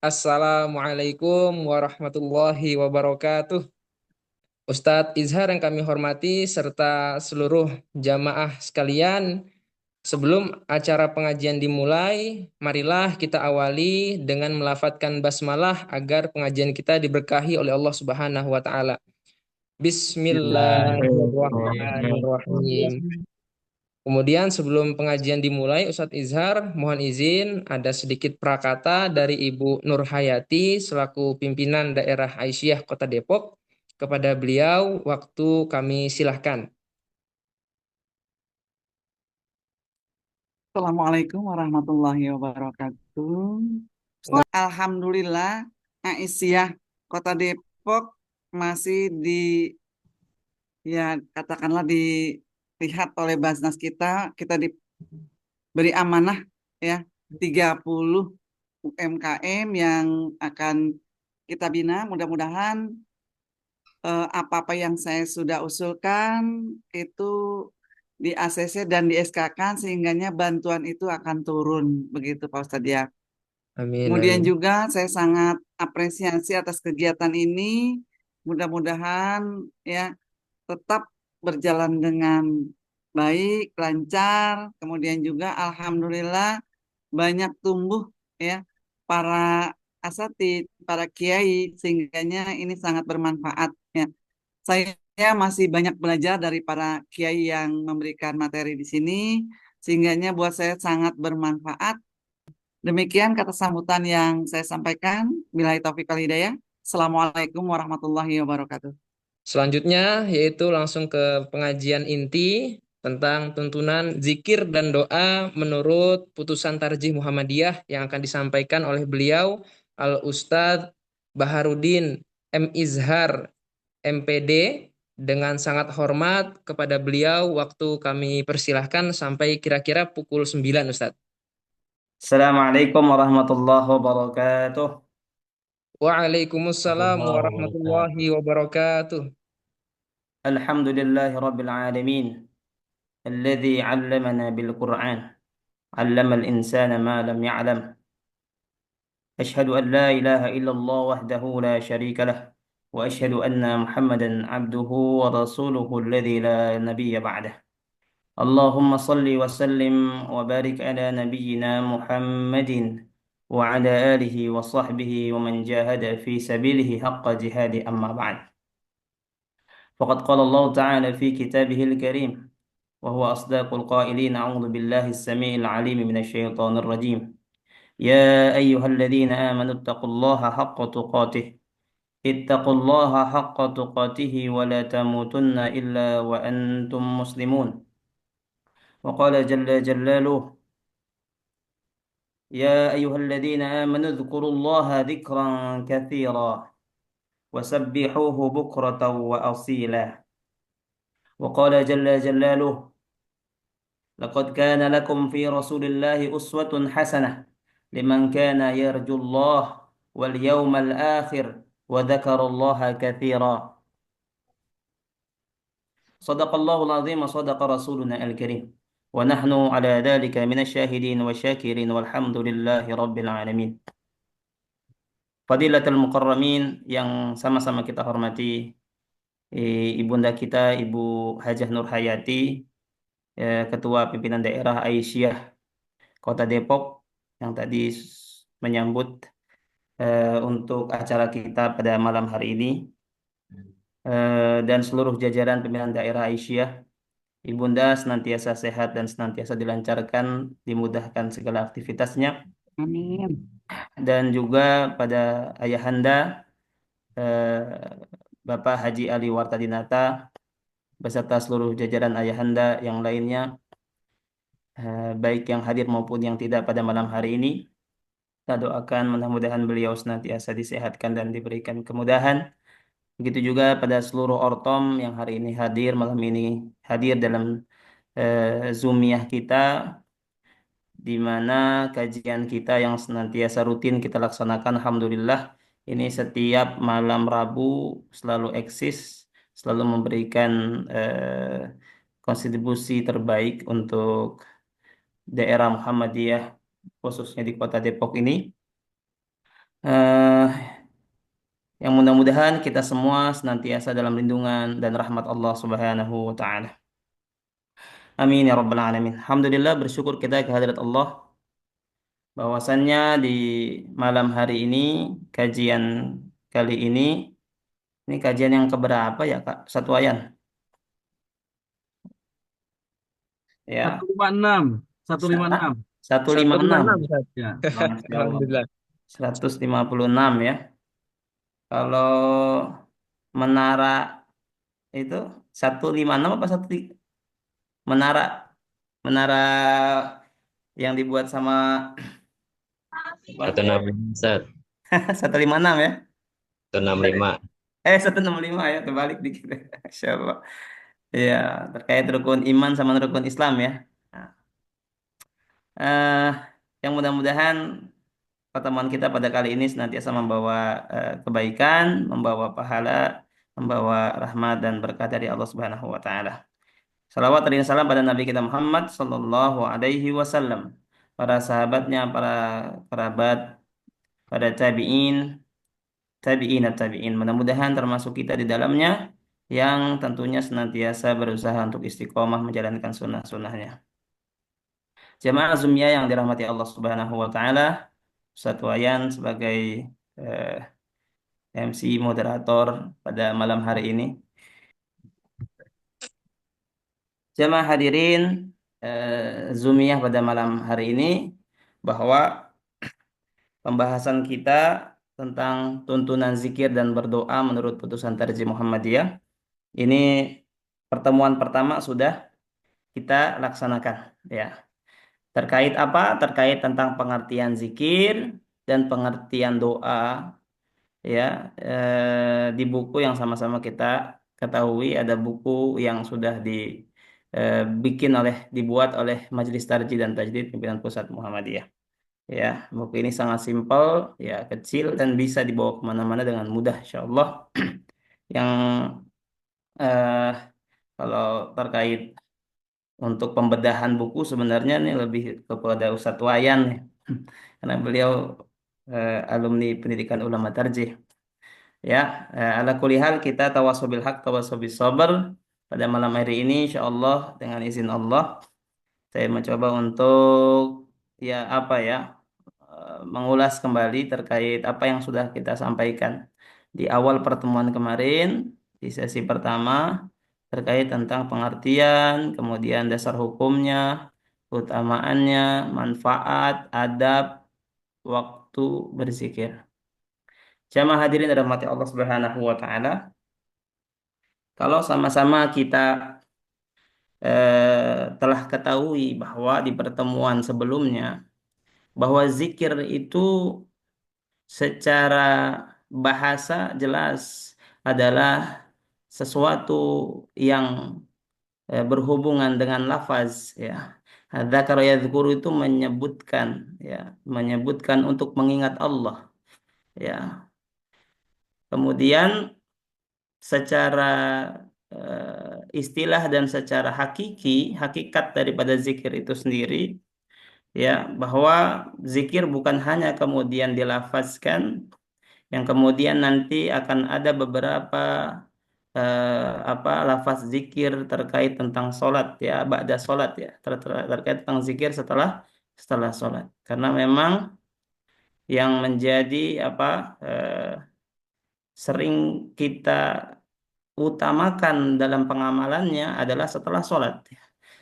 Assalamualaikum warahmatullahi wabarakatuh. Ustadz Izhar yang kami hormati serta seluruh jamaah sekalian, sebelum acara pengajian dimulai, marilah kita awali dengan melafadzkan basmalah agar pengajian kita diberkahi oleh Allah Subhanahu wa taala. Bismillahirrahmanirrahim. Bismillahirrahmanirrahim. Kemudian sebelum pengajian dimulai, Ustadz Izhar mohon izin ada sedikit prakata dari Ibu Nur Hayati selaku pimpinan daerah Aisyah Kota Depok. Kepada beliau, waktu kami silahkan. Assalamualaikum warahmatullahi wabarakatuh. Alhamdulillah, Aisyah Kota Depok masih ya katakanlah dilihat oleh Basnas kita diberi amanah ya 30 UMKM yang akan kita bina. Mudah-mudahan apa-apa yang saya sudah usulkan itu di ACC dan di SK-kan sehingganya bantuan itu akan turun begitu Pak Ustadz ya. Amin, Kemudian amin. juga saya sangat apresiasi atas kegiatan ini. Mudah-mudahan ya tetap berjalan dengan baik, lancar. Kemudian juga alhamdulillah banyak tumbuh ya para asatid, para kiai sehingganya ini sangat bermanfaat ya. Saya masih banyak belajar dari para kiai yang memberikan materi di sini, sehingganya buat saya sangat bermanfaat. Demikian kata sambutan yang saya sampaikan. Billahi taufiq wal hidayah. Assalamualaikum warahmatullahi wabarakatuh. Selanjutnya yaitu langsung ke pengajian inti tentang tuntunan zikir dan doa menurut putusan Tarjih Muhammadiyah yang akan disampaikan oleh beliau Al Ustadz Baharudin M. Izhar MPD. Dengan sangat hormat kepada beliau, waktu kami persilahkan sampai kira-kira pukul 9, Ustadz. Assalamualaikum warahmatullahi wabarakatuh. Waalaikumsalam Warahmatullahi warahmatullahi wabarakatuh. wabarakatuh. Alhamdulillahi rabbil alamin. Alladhi 'allamana bil Qur'an. 'Allama al-insana ma lam ya'lam. Ashhadu an la ilaha illallah wahdahu la sharika lah. Wa ashhadu anna Muhammadan 'abduhu wa rasuluhu alladhi la nabiyya ba'dah. Allahumma salli wa sallim wa barik ala nabiyyina Muhammadin wa ala alihi wa sahbihi wa man jahada fi sabilihi haqqa jihadi amma ba'd. فقد قال الله تعالى في كتابه الكريم وهو أصدق القائلين أعوذ بالله السميع العليم من الشيطان الرجيم يا أيها الذين آمنوا اتقوا الله حق تقاته اتقوا الله حق تقاته ولا تموتن إلا وأنتم مسلمون وقال جل جلاله يا أيها الذين آمنوا اذكروا الله ذكرا كثيرا وسبحوه بكرة وأصيلا وقال جل جلاله لقد كان لكم في رسول الله أسوة حسنة لمن كان يرجو الله واليوم الآخر وذكر الله كثيرا صدق الله العظيم وصدق رسولنا الكريم ونحن على ذلك من الشاهدين والشاكرين والحمد لله رب العالمين. Fadilatul Mukarramin yang sama-sama kita hormati, ibunda kita Ibu Hajah Nur Hayati, Ketua Pimpinan Daerah Aisyah Kota Depok yang tadi menyambut untuk acara kita pada malam hari ini, dan seluruh jajaran pimpinan daerah Aisyah. Ibunda senantiasa sehat dan senantiasa dilancarkan, dimudahkan segala aktivitasnya, Amin. dan juga pada ayahanda eh, Bapak Haji Ali Wartadinata beserta seluruh jajaran ayahanda yang lainnya, baik yang hadir maupun yang tidak pada malam hari ini. Kita doakan mudah-mudahan beliau senantiasa disehatkan dan diberikan kemudahan. Begitu juga pada seluruh ortom yang hari ini hadir, malam ini hadir dalam Zoomiyah kita, di mana kajian kita yang senantiasa rutin kita laksanakan, Alhamdulillah, ini setiap malam Rabu selalu eksis, selalu memberikan kontribusi terbaik untuk daerah Muhammadiyah, khususnya di Kota Depok ini. Yang mudah-mudahan kita semua senantiasa dalam lindungan dan rahmat Allah Subhanahu wa taala. Amin ya rabbal alamin. Alhamdulillah, bersyukur kita kehadirat Allah bahwasannya di malam hari ini, kajian kali ini kajian yang keberapa ya Kak? Satu ayan. Ya. 156, 156. 156. 156 Ustaz. Ya. Masya Allah. Alhamdulillah. 156 ya. Kalau menara itu 156 apa menara menara yang dibuat sama Satu apa? enam lima Ustaz. 156 ya. 165. 165 ya, terbalik dikit. Masya Allah. Ya, terkait rukun iman sama rukun Islam ya. Nah, eh, yang mudah-mudahan pertemuan kita pada kali ini senantiasa membawa kebaikan, membawa pahala, membawa rahmat dan berkah dari Allah Subhanahu wa taala. Salawat dan salam pada Nabi kita Muhammad sallallahu alaihi wasallam, para sahabatnya, para kerabat, pada tabi'in, tabi'in. Mudah-mudahan termasuk kita di dalamnya yang tentunya senantiasa berusaha untuk istiqomah menjalankan sunnah-sunnahnya. Jamaah Azumiyah yang dirahmati Allah Subhanahu wa taala, Ustaz Wayan sebagai eh, MC moderator pada malam hari ini. Jamaah hadirin Zumiyah pada malam hari ini, bahwa pembahasan kita tentang tuntunan zikir dan berdoa menurut putusan Tarjih Muhammadiyah ini pertemuan pertama sudah kita laksanakan ya. Terkait apa? Terkait tentang pengertian zikir dan pengertian doa ya, di buku yang sama-sama kita ketahui, ada buku yang sudah dibuat oleh Majelis Tarjih dan Tajdid Pimpinan Pusat Muhammadiyah. Ya, buku ini sangat simpel, ya kecil dan bisa dibawa kemana-mana dengan mudah, insya Allah. Yang eh, kalau terkait untuk pembedahan buku sebenarnya ini lebih kepada Ustadz Wayan, ya. Karena beliau alumni pendidikan ulama tarjih. Ya, ala kulihal kita tawasobil haq, tawasobil sabar pada malam hari ini, insya Allah dengan izin Allah, saya mencoba untuk ya apa ya, mengulas kembali terkait apa yang sudah kita sampaikan di awal pertemuan kemarin di sesi pertama terkait tentang pengertian, kemudian dasar hukumnya, keutamaannya, manfaat, adab, waktu berzikir. Jamaah hadirin dirahmati Allah Subhanahu wa taala, kalau sama-sama kita telah ketahui bahwa di pertemuan sebelumnya bahwa zikir itu secara bahasa jelas adalah sesuatu yang berhubungan dengan lafaz ya. Dzakara yadzkuru itu menyebutkan ya, menyebutkan untuk mengingat Allah ya. Kemudian secara istilah dan secara hakikat daripada zikir itu sendiri ya, bahwa zikir bukan hanya kemudian dilafazkan, yang kemudian nanti akan ada beberapa lafaz zikir terkait tentang sholat ya, ba'da sholat ya, terkait tentang zikir setelah setelah sholat, karena memang yang menjadi sering kita utamakan dalam pengamalannya adalah setelah sholat ya.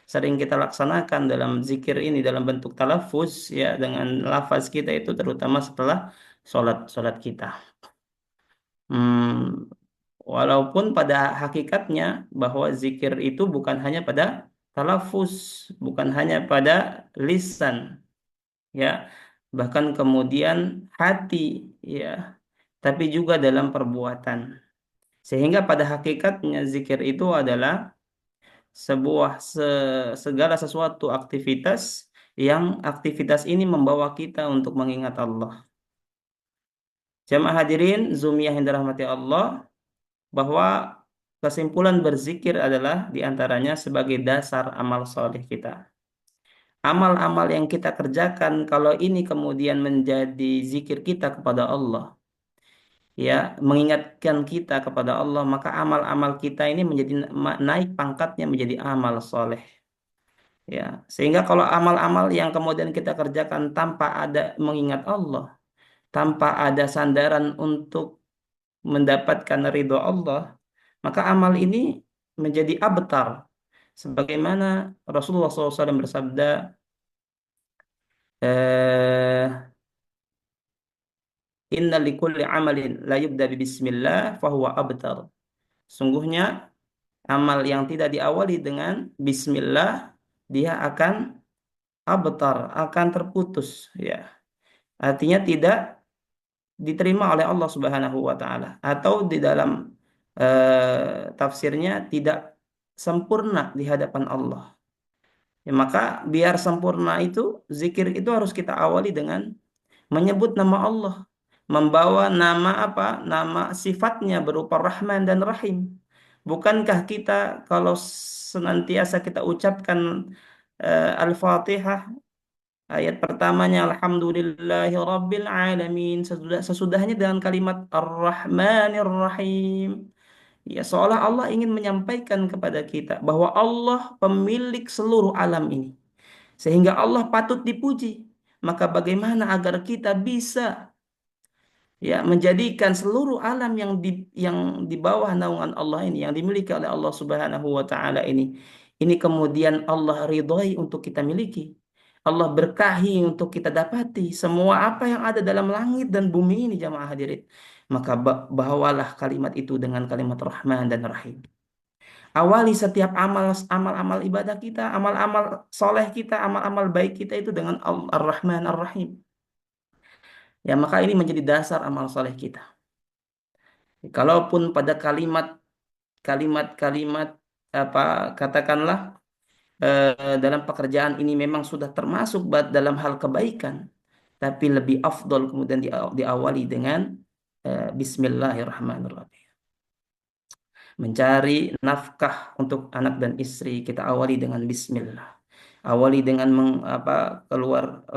Sering kita laksanakan dalam zikir ini dalam bentuk talafuz ya, dengan lafaz kita itu terutama setelah sholat kita. Walaupun pada hakikatnya bahwa zikir itu bukan hanya pada talafuz, bukan hanya pada lisan ya, bahkan kemudian hati ya, tapi juga dalam perbuatan. Sehingga pada hakikatnya zikir itu adalah segala sesuatu aktivitas yang aktivitas ini membawa kita untuk mengingat Allah. Jamaah hadirin Zumiyah yang dirahmati Allah, bahwa kesimpulan berzikir adalah diantaranya sebagai dasar amal soleh kita. Amal-amal yang kita kerjakan, kalau ini kemudian menjadi zikir kita kepada Allah, ya mengingatkan kita kepada Allah, maka amal-amal kita ini menjadi naik pangkatnya menjadi amal soleh. Ya, sehingga kalau amal-amal yang kemudian kita kerjakan tanpa ada mengingat Allah, tanpa ada sandaran untuk mendapatkan ridho Allah, maka amal ini menjadi abtar. Sebagaimana Rasulullah SAW bersabda, eh, Inna likulli amalin la yubda bismillah fahuwa abtar. Sungguhnya amal yang tidak diawali dengan bismillah, dia akan abtar, akan terputus. Ya, artinya tidak diterima oleh Allah Subhanahu wa taala, atau di dalam tafsirnya tidak sempurna di hadapan Allah. Ya, maka biar sempurna itu, zikir itu harus kita awali dengan menyebut nama Allah, membawa nama apa? Nama sifatnya berupa Rahman dan Rahim. Bukankah kita kalau senantiasa kita ucapkan Al-Fatihah, ayat pertamanya Alhamdulillahi Rabbil Alamin, sesudahnya dengan kalimat Ar-Rahmanir Rahim. Ya, seolah Allah ingin menyampaikan kepada kita bahwa Allah pemilik seluruh alam ini. Sehingga Allah patut dipuji. Maka bagaimana agar kita bisa, ya, menjadikan seluruh alam yang di bawah naungan Allah ini, yang dimiliki oleh Allah Subhanahu wa taala ini kemudian Allah ridhoi untuk kita miliki. Allah berkahi untuk kita dapati semua apa yang ada dalam langit dan bumi ini, jamaah hadirin. Maka bawalah kalimat itu dengan kalimat Rahman dan Rahim. Awali setiap amal-amal ibadah kita, amal-amal soleh kita, amal-amal baik kita itu dengan Ar-Rahman Ar-Rahim. Ya, maka ini menjadi dasar amal soleh kita. Kalaupun pada kalimat-kalimat apa, katakanlah dalam pekerjaan ini memang sudah termasuk dalam hal kebaikan, tapi lebih afdol kemudian diawali dengan Bismillahirrahmanirrahim. Mencari nafkah untuk anak dan istri, kita awali dengan Bismillah. Awali dengan keluar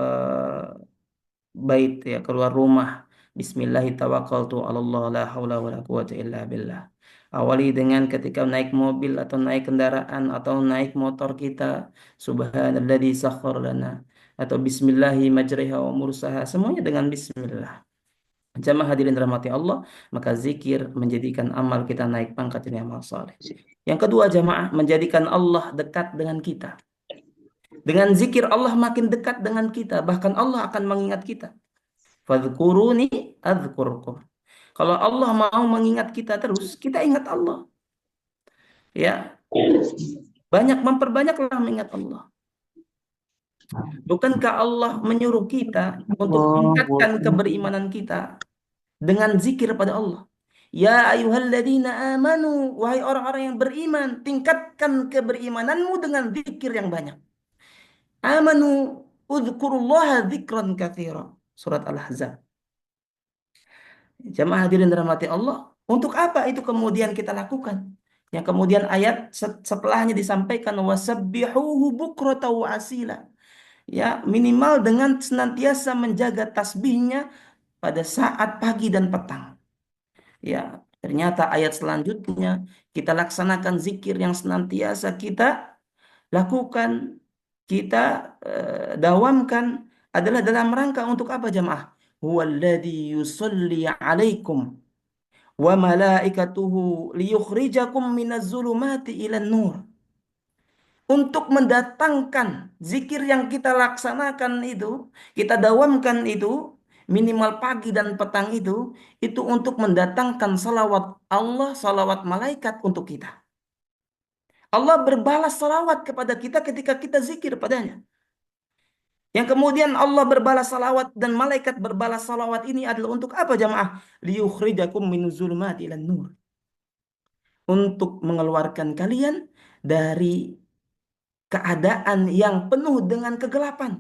bait, ya, keluar rumah. Bismillahirrahmanirrahim, la haula wala quwata illa billah. Awali dengan ketika naik mobil atau naik kendaraan atau naik motor kita, Subhanalladzi sakhkhar lana, atau Bismillahi majriha wa mursaha, semuanya dengan Bismillah. Jamaah hadirin rahmati Allah, maka zikir menjadikan amal kita naik pangkat ini amal saleh. Yang kedua, jamaah, menjadikan Allah dekat dengan kita. Dengan zikir Allah makin dekat dengan kita, bahkan Allah akan mengingat kita. Fadhkuruni adzkurkum. Kalau Allah mau mengingat kita terus, kita ingat Allah. Ya, memperbanyaklah mengingat Allah. Bukankah Allah menyuruh kita untuk tingkatkan keberimanan kita dengan zikir pada Allah? Ya ayyuhalladzina amanu, wahai orang-orang yang beriman, tingkatkan keberimananmu dengan zikir yang banyak. Amanu udhkurullaha dzikran katsira. Surat Al-Ahzab. Jamaah hadirin dirahmati Allah, untuk apa itu kemudian kita lakukan? Yang kemudian ayat setelahnya disampaikan wasabbihuhu bukrata wa asila. Ya, minimal dengan senantiasa menjaga tasbihnya pada saat pagi dan petang. Ya, ternyata ayat selanjutnya kita laksanakan zikir yang senantiasa kita lakukan, kita dawamkan adalah dalam rangka untuk apa, jamaah? Huwallazi yusalli 'alaikum wa malaikatuhu liyukhrijakum minaz zulumati ilan nur. Untuk mendatangkan zikir yang kita laksanakan itu, kita dawamkan itu, minimal pagi dan petang itu untuk mendatangkan salawat Allah, salawat malaikat untuk kita. Allah berbalas salawat kepada kita ketika kita zikir padanya. Yang kemudian Allah berbalas salawat dan malaikat berbalas salawat ini adalah untuk apa, jamaah? Liyukhrijakum min zulumati ilan nur. Untuk mengeluarkan kalian dari keadaan yang penuh dengan kegelapan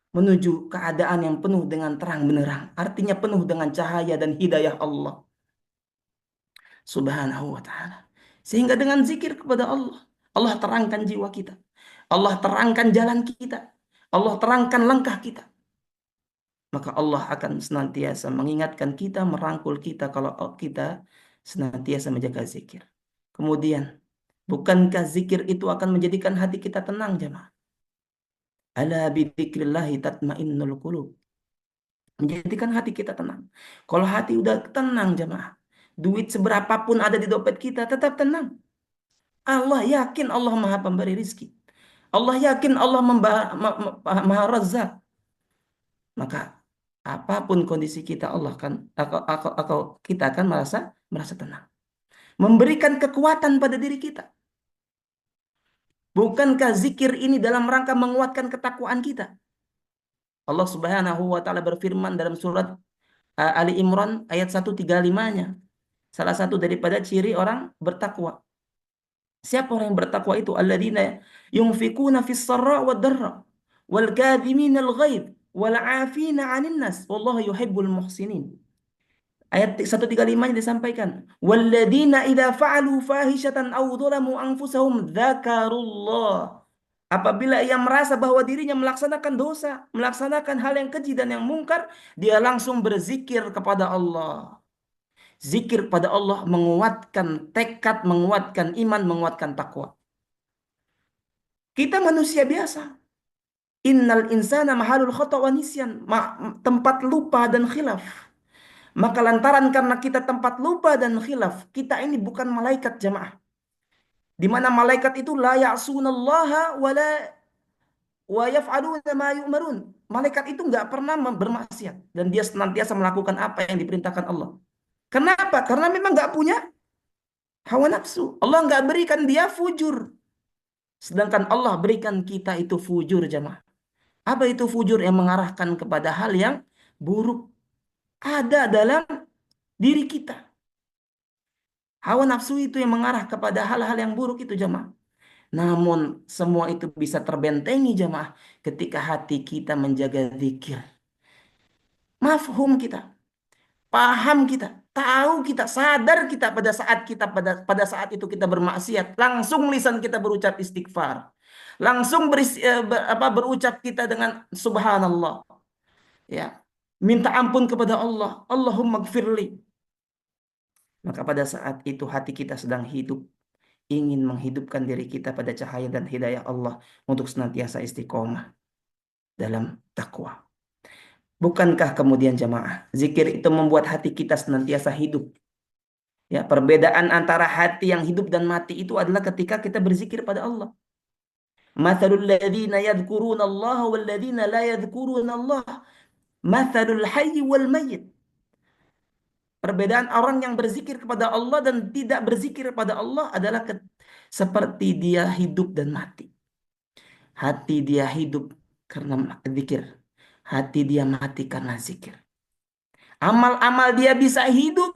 menuju keadaan yang penuh dengan terang benderang. Artinya penuh dengan cahaya dan hidayah Allah Subhanahu wa ta'ala. Sehingga dengan zikir kepada Allah, Allah terangkan jiwa kita. Allah terangkan jalan kita. Allah terangkan langkah kita. maka Allah akan senantiasa mengingatkan kita, merangkul kita kalau kita senantiasa menjaga zikir. Kemudian, bukankah zikir itu akan menjadikan hati kita tenang, jemaah? Ala bidzikrillahi tatmainnul qulub. Menjadikan hati kita tenang. Kalau hati udah tenang, jemaah, duit seberapapun ada di dompet kita tetap tenang. Allah yakin Allah Maha Pemberi rizki. Allah yakin Allah Maha Razzaq. Maka apapun kondisi kita, Allah kan kita akan merasa tenang. Memberikan kekuatan pada diri kita. Bukankah zikir ini dalam rangka menguatkan ketakwaan kita? Allah Subhanahu wa taala berfirman dalam surat Ali Imran ayat 135-nya. Salah satu daripada ciri orang bertakwa. Siapa orang yang bertakwa itu? Alladzina yunfikuna fis sarra wad darra wal kadhimina al ghaidh wal 'afina 'anil nas wallahu yuhibbul muhsinin. Ayat 135-nya disampaikan, walladzina idza fa'alu fahishatan aw dzalamu anfusahum dzakarullah. Apabila ia merasa bahwa dirinya melaksanakan dosa, melaksanakan hal yang keji dan yang mungkar, dia langsung berzikir kepada Allah. Zikir pada Allah menguatkan tekad, menguatkan iman, menguatkan takwa. Kita manusia biasa. Innal insana mahalul khata' wa nisyan, tempat lupa dan khilaf. Maka lantaran karena kita tempat lupa dan khilaf, kita ini bukan malaikat, jemaah. Di mana malaikat itu la ya'sunallaha wa la wa yaf'aluna ma yu'marun. Malaikat itu nggak pernah bermaksiat dan dia senantiasa melakukan apa yang diperintahkan Allah. Kenapa? Karena memang nggak punya hawa nafsu. Allah nggak berikan dia fujur. Sedangkan Allah berikan kita itu fujur, jemaah. Apa itu fujur? Yang mengarahkan kepada hal yang buruk. Ada dalam diri kita. Hawa nafsu itu yang mengarah kepada hal-hal yang buruk itu, jemaah. Namun semua itu bisa terbentengi, jemaah, ketika hati kita menjaga zikir. Mafhum kita, paham kita, tahu kita, sadar kita pada saat itu kita bermaksiat, langsung lisan kita berucap istighfar. Langsung berucap kita dengan subhanallah. Ya. Minta ampun kepada Allah. Allahumma gfirli. Maka pada saat itu hati kita sedang hidup, ingin menghidupkan diri kita pada cahaya dan hidayah Allah untuk senantiasa istiqomah dalam takwa. Bukankah kemudian jamaah, zikir itu membuat hati kita senantiasa hidup? Ya, perbedaan antara hati yang hidup dan mati itu adalah ketika kita berzikir pada Allah. Mathalul ladzina yadhkuruna Allah wal ladzina la yadhkuruna Allah. Mathalul hayy wal mayyit. Perbedaan orang yang berzikir kepada Allah dan tidak berzikir kepada Allah adalah seperti dia hidup dan mati. Hati dia hidup karena zikir. Hati dia mati karena zikir. Amal-amal dia bisa hidup.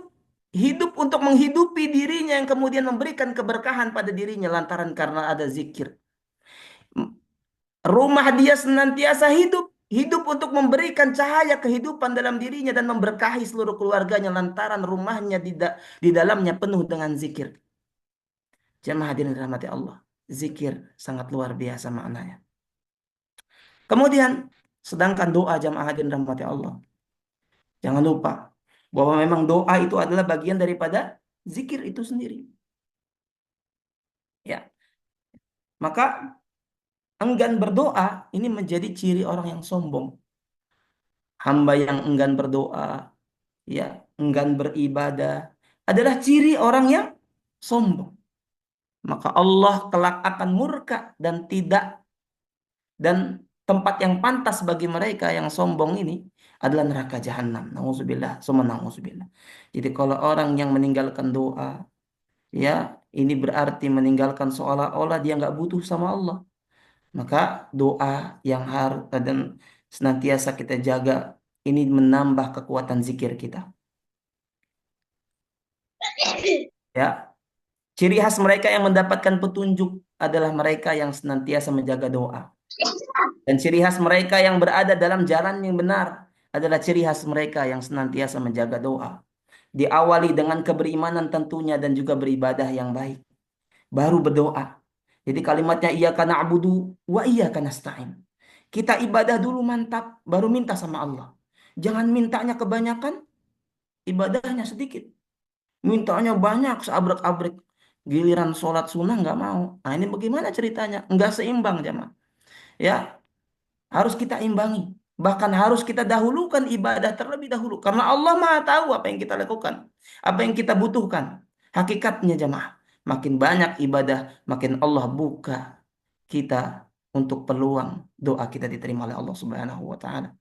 Hidup untuk menghidupi dirinya yang kemudian memberikan keberkahan pada dirinya lantaran karena ada zikir. Rumah dia senantiasa hidup. Hidup untuk memberikan cahaya kehidupan dalam dirinya dan memberkahi seluruh keluarganya lantaran rumahnya di dalamnya penuh dengan zikir. Jemaah hadirin dirahmati Allah. Zikir sangat luar biasa maknanya. Kemudian, sedangkan doa jemaah hadirin dirahmati Allah. Jangan lupa bahwa memang doa itu adalah bagian daripada zikir itu sendiri. Ya. Maka enggan berdoa ini menjadi ciri orang yang sombong. Hamba yang enggan berdoa, ya, enggan beribadah adalah ciri orang yang sombong. Maka Allah kelak akan murka dan tempat yang pantas bagi mereka yang sombong ini adalah neraka jahanam. Nauzubillah, summa nauzubillah. Jadi kalau orang yang meninggalkan doa, ya, ini berarti meninggalkan seolah-olah dia nggak butuh sama Allah. Maka doa yang harus dan senantiasa kita jaga ini menambah kekuatan zikir kita. Ya, ciri khas mereka yang mendapatkan petunjuk adalah mereka yang senantiasa menjaga doa. Dan ciri khas mereka yang berada dalam jalan yang benar adalah ciri khas mereka yang senantiasa menjaga doa. Diawali dengan keberimanan tentunya dan juga beribadah yang baik. Baru berdoa. Jadi kalimatnya iyyaka na'budu wa iyyaka nasta'in. Kita ibadah dulu mantap, baru minta sama Allah. Jangan mintanya kebanyakan, ibadahnya sedikit. Mintanya banyak, seabrek-abrek. Giliran sholat sunnah nggak mau. Nah ini bagaimana ceritanya? Nggak seimbang jamaah. Ya, harus kita imbangi. Bahkan harus kita dahulukan ibadah terlebih dahulu. Karena Allah Maha tahu apa yang kita lakukan. Apa yang kita butuhkan. Hakikatnya jamaah. Makin banyak ibadah, makin Allah buka kita untuk peluang doa kita diterima oleh Allah Subhanahu wa taala.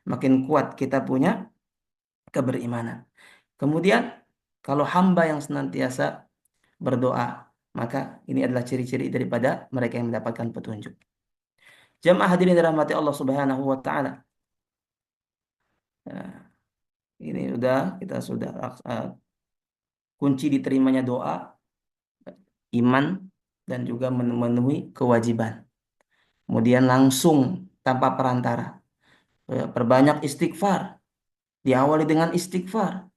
Makin kuat kita punya keberimanan. Kemudian kalau hamba yang senantiasa berdoa, maka ini adalah ciri-ciri daripada mereka yang mendapatkan petunjuk. Jamaah hadirin dirahmati Allah Subhanahu wa taala. Nah, ini kita sudah kunci diterimanya doa, iman dan juga memenuhi kewajiban. Kemudian langsung tanpa perantara. Perbanyak istighfar, diawali dengan istighfar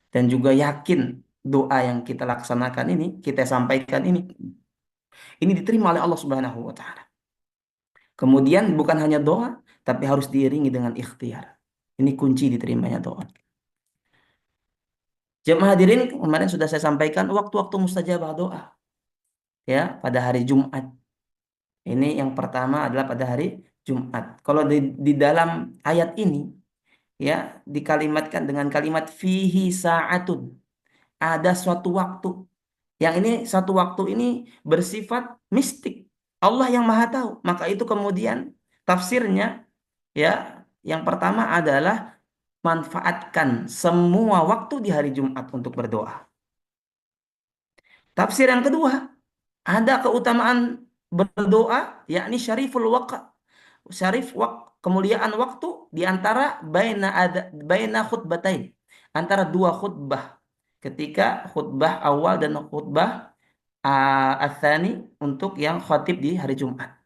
dan juga yakin doa yang kita laksanakan ini, kita sampaikan ini diterima oleh Allah Subhanahu wa taala. Kemudian bukan hanya doa, tapi harus diiringi dengan ikhtiar. Ini kunci diterimanya doa. Jemaah hadirin, kemarin sudah saya sampaikan waktu-waktu mustajabah doa. Ya, pada hari Jumat. Ini yang pertama adalah pada hari Jumat. Kalau di dalam ayat ini, ya, dikalimatkan dengan kalimat fihi sa'atun. Ada suatu waktu. Yang ini, satu waktu ini bersifat mistik. Allah yang Maha tahu. Maka itu kemudian tafsirnya, ya, yang pertama adalah manfaatkan semua waktu di hari Jumat untuk berdoa. Tafsir yang kedua, ada keutamaan berdoa, yakni syariful waqt. Kemuliaan waktu di antara baina khutbatain, antara dua khutbah. Ketika khutbah awal dan khutbah atsani untuk yang khatib di hari Jumat.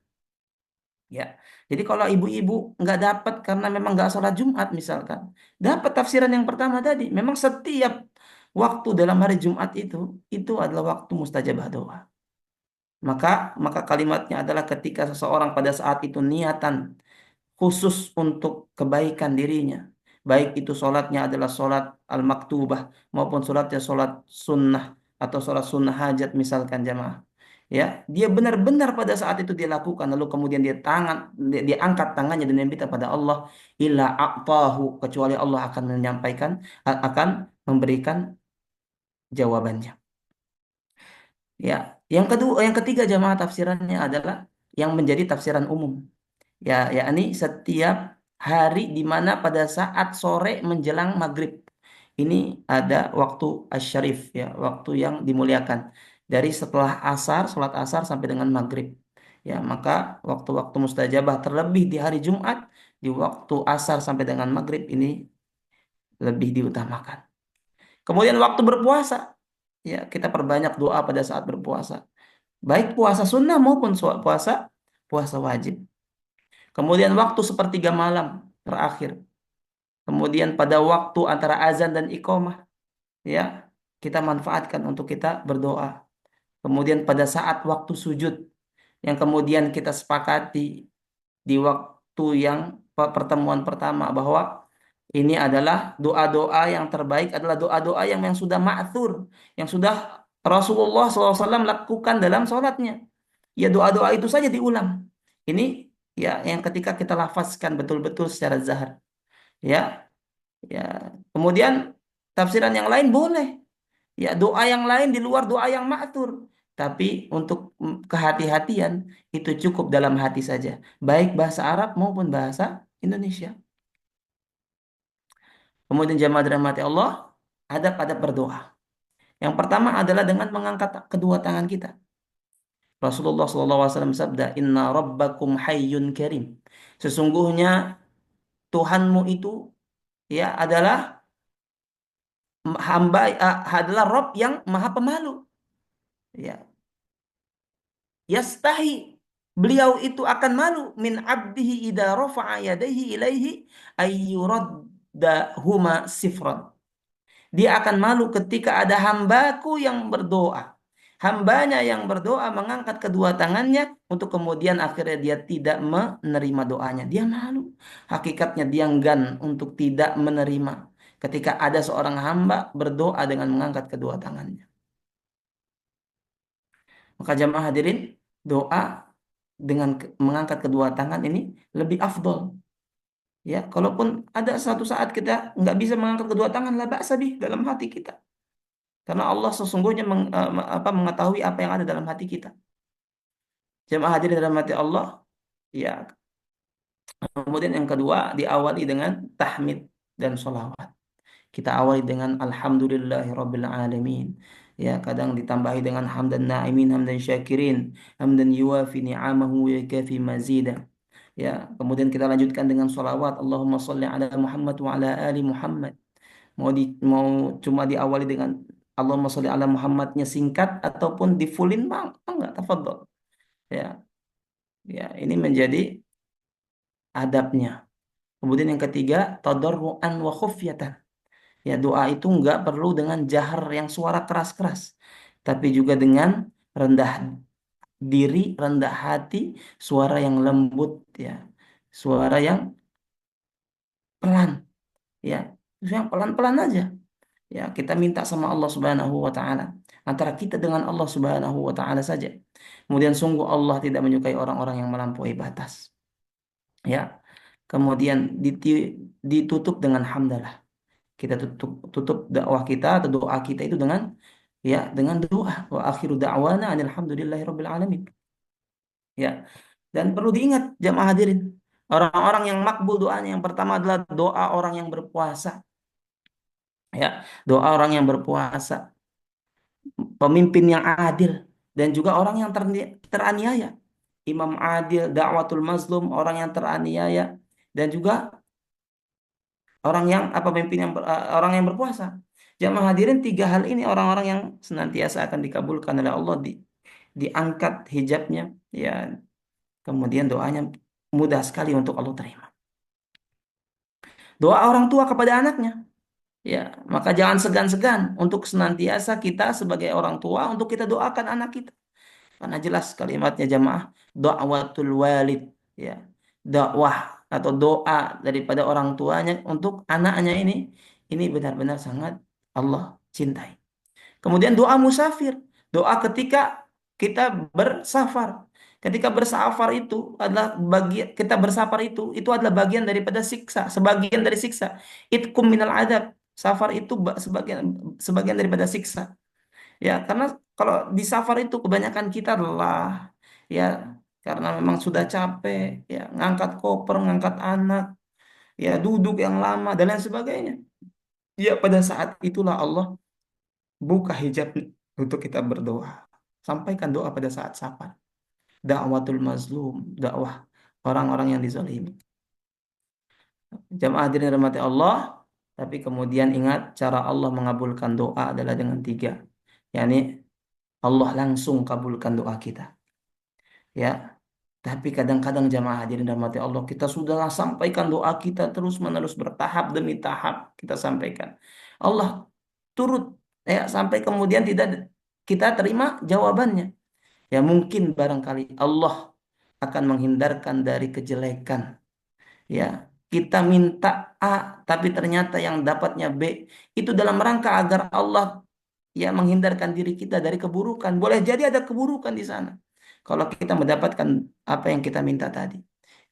Ya. Jadi kalau ibu-ibu nggak dapat karena memang nggak sholat Jumat misalkan, dapat tafsiran yang pertama tadi. Memang setiap waktu dalam hari Jumat itu adalah waktu mustajabah doa. Maka kalimatnya adalah ketika seseorang pada saat itu niatan khusus untuk kebaikan dirinya. Baik itu sholatnya adalah sholat al-maktubah maupun sholatnya sholat sunnah atau sholat sunnah hajat misalkan jamaah. Ya, dia benar-benar pada saat itu dia lakukan lalu kemudian dia angkat tangannya dan meminta pada Allah illa a'tahu, kecuali Allah akan menyampaikan, akan memberikan jawabannya. Ya, yang ketiga jamaah tafsirannya adalah yang menjadi tafsiran umum. Ya, yakni setiap hari di mana pada saat sore menjelang maghrib. Ini ada waktu asyarif, ya, waktu yang dimuliakan. Dari setelah asar, sholat asar sampai dengan maghrib. Ya, maka waktu-waktu mustajabah terlebih di hari Jumat, di waktu asar sampai dengan maghrib ini lebih diutamakan. Kemudian waktu berpuasa, ya, kita perbanyak doa pada saat berpuasa. Baik puasa sunnah maupun puasa wajib. Kemudian waktu sepertiga malam terakhir. Kemudian pada waktu antara azan dan iqamah, ya, kita manfaatkan untuk kita berdoa. Kemudian pada saat waktu sujud, yang kemudian kita sepakati di waktu yang pertemuan pertama bahwa ini adalah doa-doa yang terbaik, adalah doa-doa yang sudah ma'thur, yang sudah Rasulullah SAW lakukan dalam sholatnya. Ya doa-doa itu saja diulang. Ini, ya, yang ketika kita lafazkan betul-betul secara zahar. Ya, ya. Kemudian tafsiran yang lain boleh. Ya, doa yang lain di luar doa yang ma'thur. Tapi untuk kehati-hatian itu cukup dalam hati saja. Baik bahasa Arab maupun bahasa Indonesia. Kemudian jamaah dirahmati Allah, adab-adab berdoa. Yang pertama adalah dengan mengangkat kedua tangan kita. Rasulullah SAW bersabda, Inna rabbakum hayyun karim. Sesungguhnya Tuhanmu itu, ya, adalah adalah Rabb yang maha pemalu. Ya, yastahi, beliau itu akan malu min abdihi idza rafa'a yadayhi ilaihi ayyuraddahuma sifran. Dia akan malu ketika ada hambaku yang berdoa. Hambanya yang berdoa mengangkat kedua tangannya untuk kemudian akhirnya dia tidak menerima doanya. Dia malu. Hakikatnya dia enggan untuk tidak menerima ketika ada seorang hamba berdoa dengan mengangkat kedua tangannya. Maka jamaah hadirin, doa dengan mengangkat kedua tangan ini lebih afdol. Ya, kalaupun ada satu saat kita nggak bisa mengangkat kedua tangan, la ba'sa bih dalam hati kita. Karena Allah sesungguhnya mengetahui apa yang ada dalam hati kita. Jemaah hadirin dalam hati Allah, ya. Kemudian yang kedua diawali dengan tahmid dan sholawat. Kita awali dengan alhamdulillahirabbil alamin. Ya, kadang ditambahi dengan hamdan na'imin, hamdan syakirin, hamdan yuwafi ni'amahu wa yakafi mazida. Ya, kemudian kita lanjutkan dengan sholawat. Allahumma sholli ala Muhammad wa ala ali Muhammad. Mau cuma diawali dengan Allahumma sholli ala Muhammadnya singkat ataupun di fullin bang, enggak, tafadhol. Ya, ya, ini menjadi adabnya. Kemudian yang ketiga, tadarruan wa khufyatan. Ya, doa itu enggak perlu dengan jahar yang suara keras-keras, tapi juga dengan rendah diri, rendah hati, suara yang lembut, ya, suara yang pelan, ya, yang pelan-pelan aja. Ya, kita minta sama Allah Subhanahu wa taala. Antara kita dengan Allah Subhanahu wa taala saja. Kemudian sungguh Allah tidak menyukai orang-orang yang melampaui batas. Ya. Kemudian ditutup dengan hamdalah. Kita tutup dakwah kita atau doa kita itu dengan, ya, dengan doa wa akhiru da'wana alhamdulillahirabbil alamin. Ya. Dan perlu diingat jamaah hadirin, orang-orang yang makbul doanya yang pertama adalah doa orang yang berpuasa. Ya, doa orang yang berpuasa, pemimpin yang adil, dan juga orang yang teraniaya. Imam adil, dakwatul mazlum, orang yang teraniaya, dan juga orang yang pemimpin yang orang yang berpuasa. Jamaah hadirin, tiga hal ini orang-orang yang senantiasa akan dikabulkan oleh Allah, diangkat hijabnya, ya, kemudian doanya mudah sekali untuk Allah terima. Doa orang tua kepada anaknya, ya, maka jangan segan-segan untuk senantiasa kita sebagai orang tua untuk kita doakan anak kita. Karena jelas kalimatnya jamaah, da'watul walid, ya. Dakwah atau doa daripada orang tuanya untuk anaknya ini benar-benar sangat Allah cintai. Kemudian doa musafir, doa ketika kita bersafar. Ketika bersafar itu adalah bagian, kita bersafar itu adalah bagian daripada siksa, sebagian dari siksa. Itkum minal adab. Safar itu sebagian daripada siksa. Ya, karena kalau di safar itu kebanyakan kita lelah, ya, karena memang sudah capek, ya, ngangkat koper, ngangkat anak, ya, duduk yang lama dan lain sebagainya. Ya, pada saat itulah Allah buka hijab untuk kita berdoa. Sampaikan doa pada saat safar. Da'watul mazlum, dakwah orang-orang yang dizalimi. Jamaah hadirin rahmati Allah, tapi kemudian ingat cara Allah mengabulkan doa adalah dengan tiga. Yani Allah langsung kabulkan doa kita. Ya, tapi kadang-kadang jamaah hadirin rahmati Allah, kita sudah sampaikan doa kita terus-menerus bertahap demi tahap kita sampaikan. Allah turut, ya, sampai kemudian tidak kita terima jawabannya. Ya, mungkin barangkali Allah akan menghindarkan dari kejelekan. Ya, kita minta A tapi ternyata yang dapatnya B. Itu dalam rangka agar Allah, ya, menghindarkan diri kita dari keburukan. Boleh jadi ada keburukan di sana kalau kita mendapatkan apa yang kita minta tadi.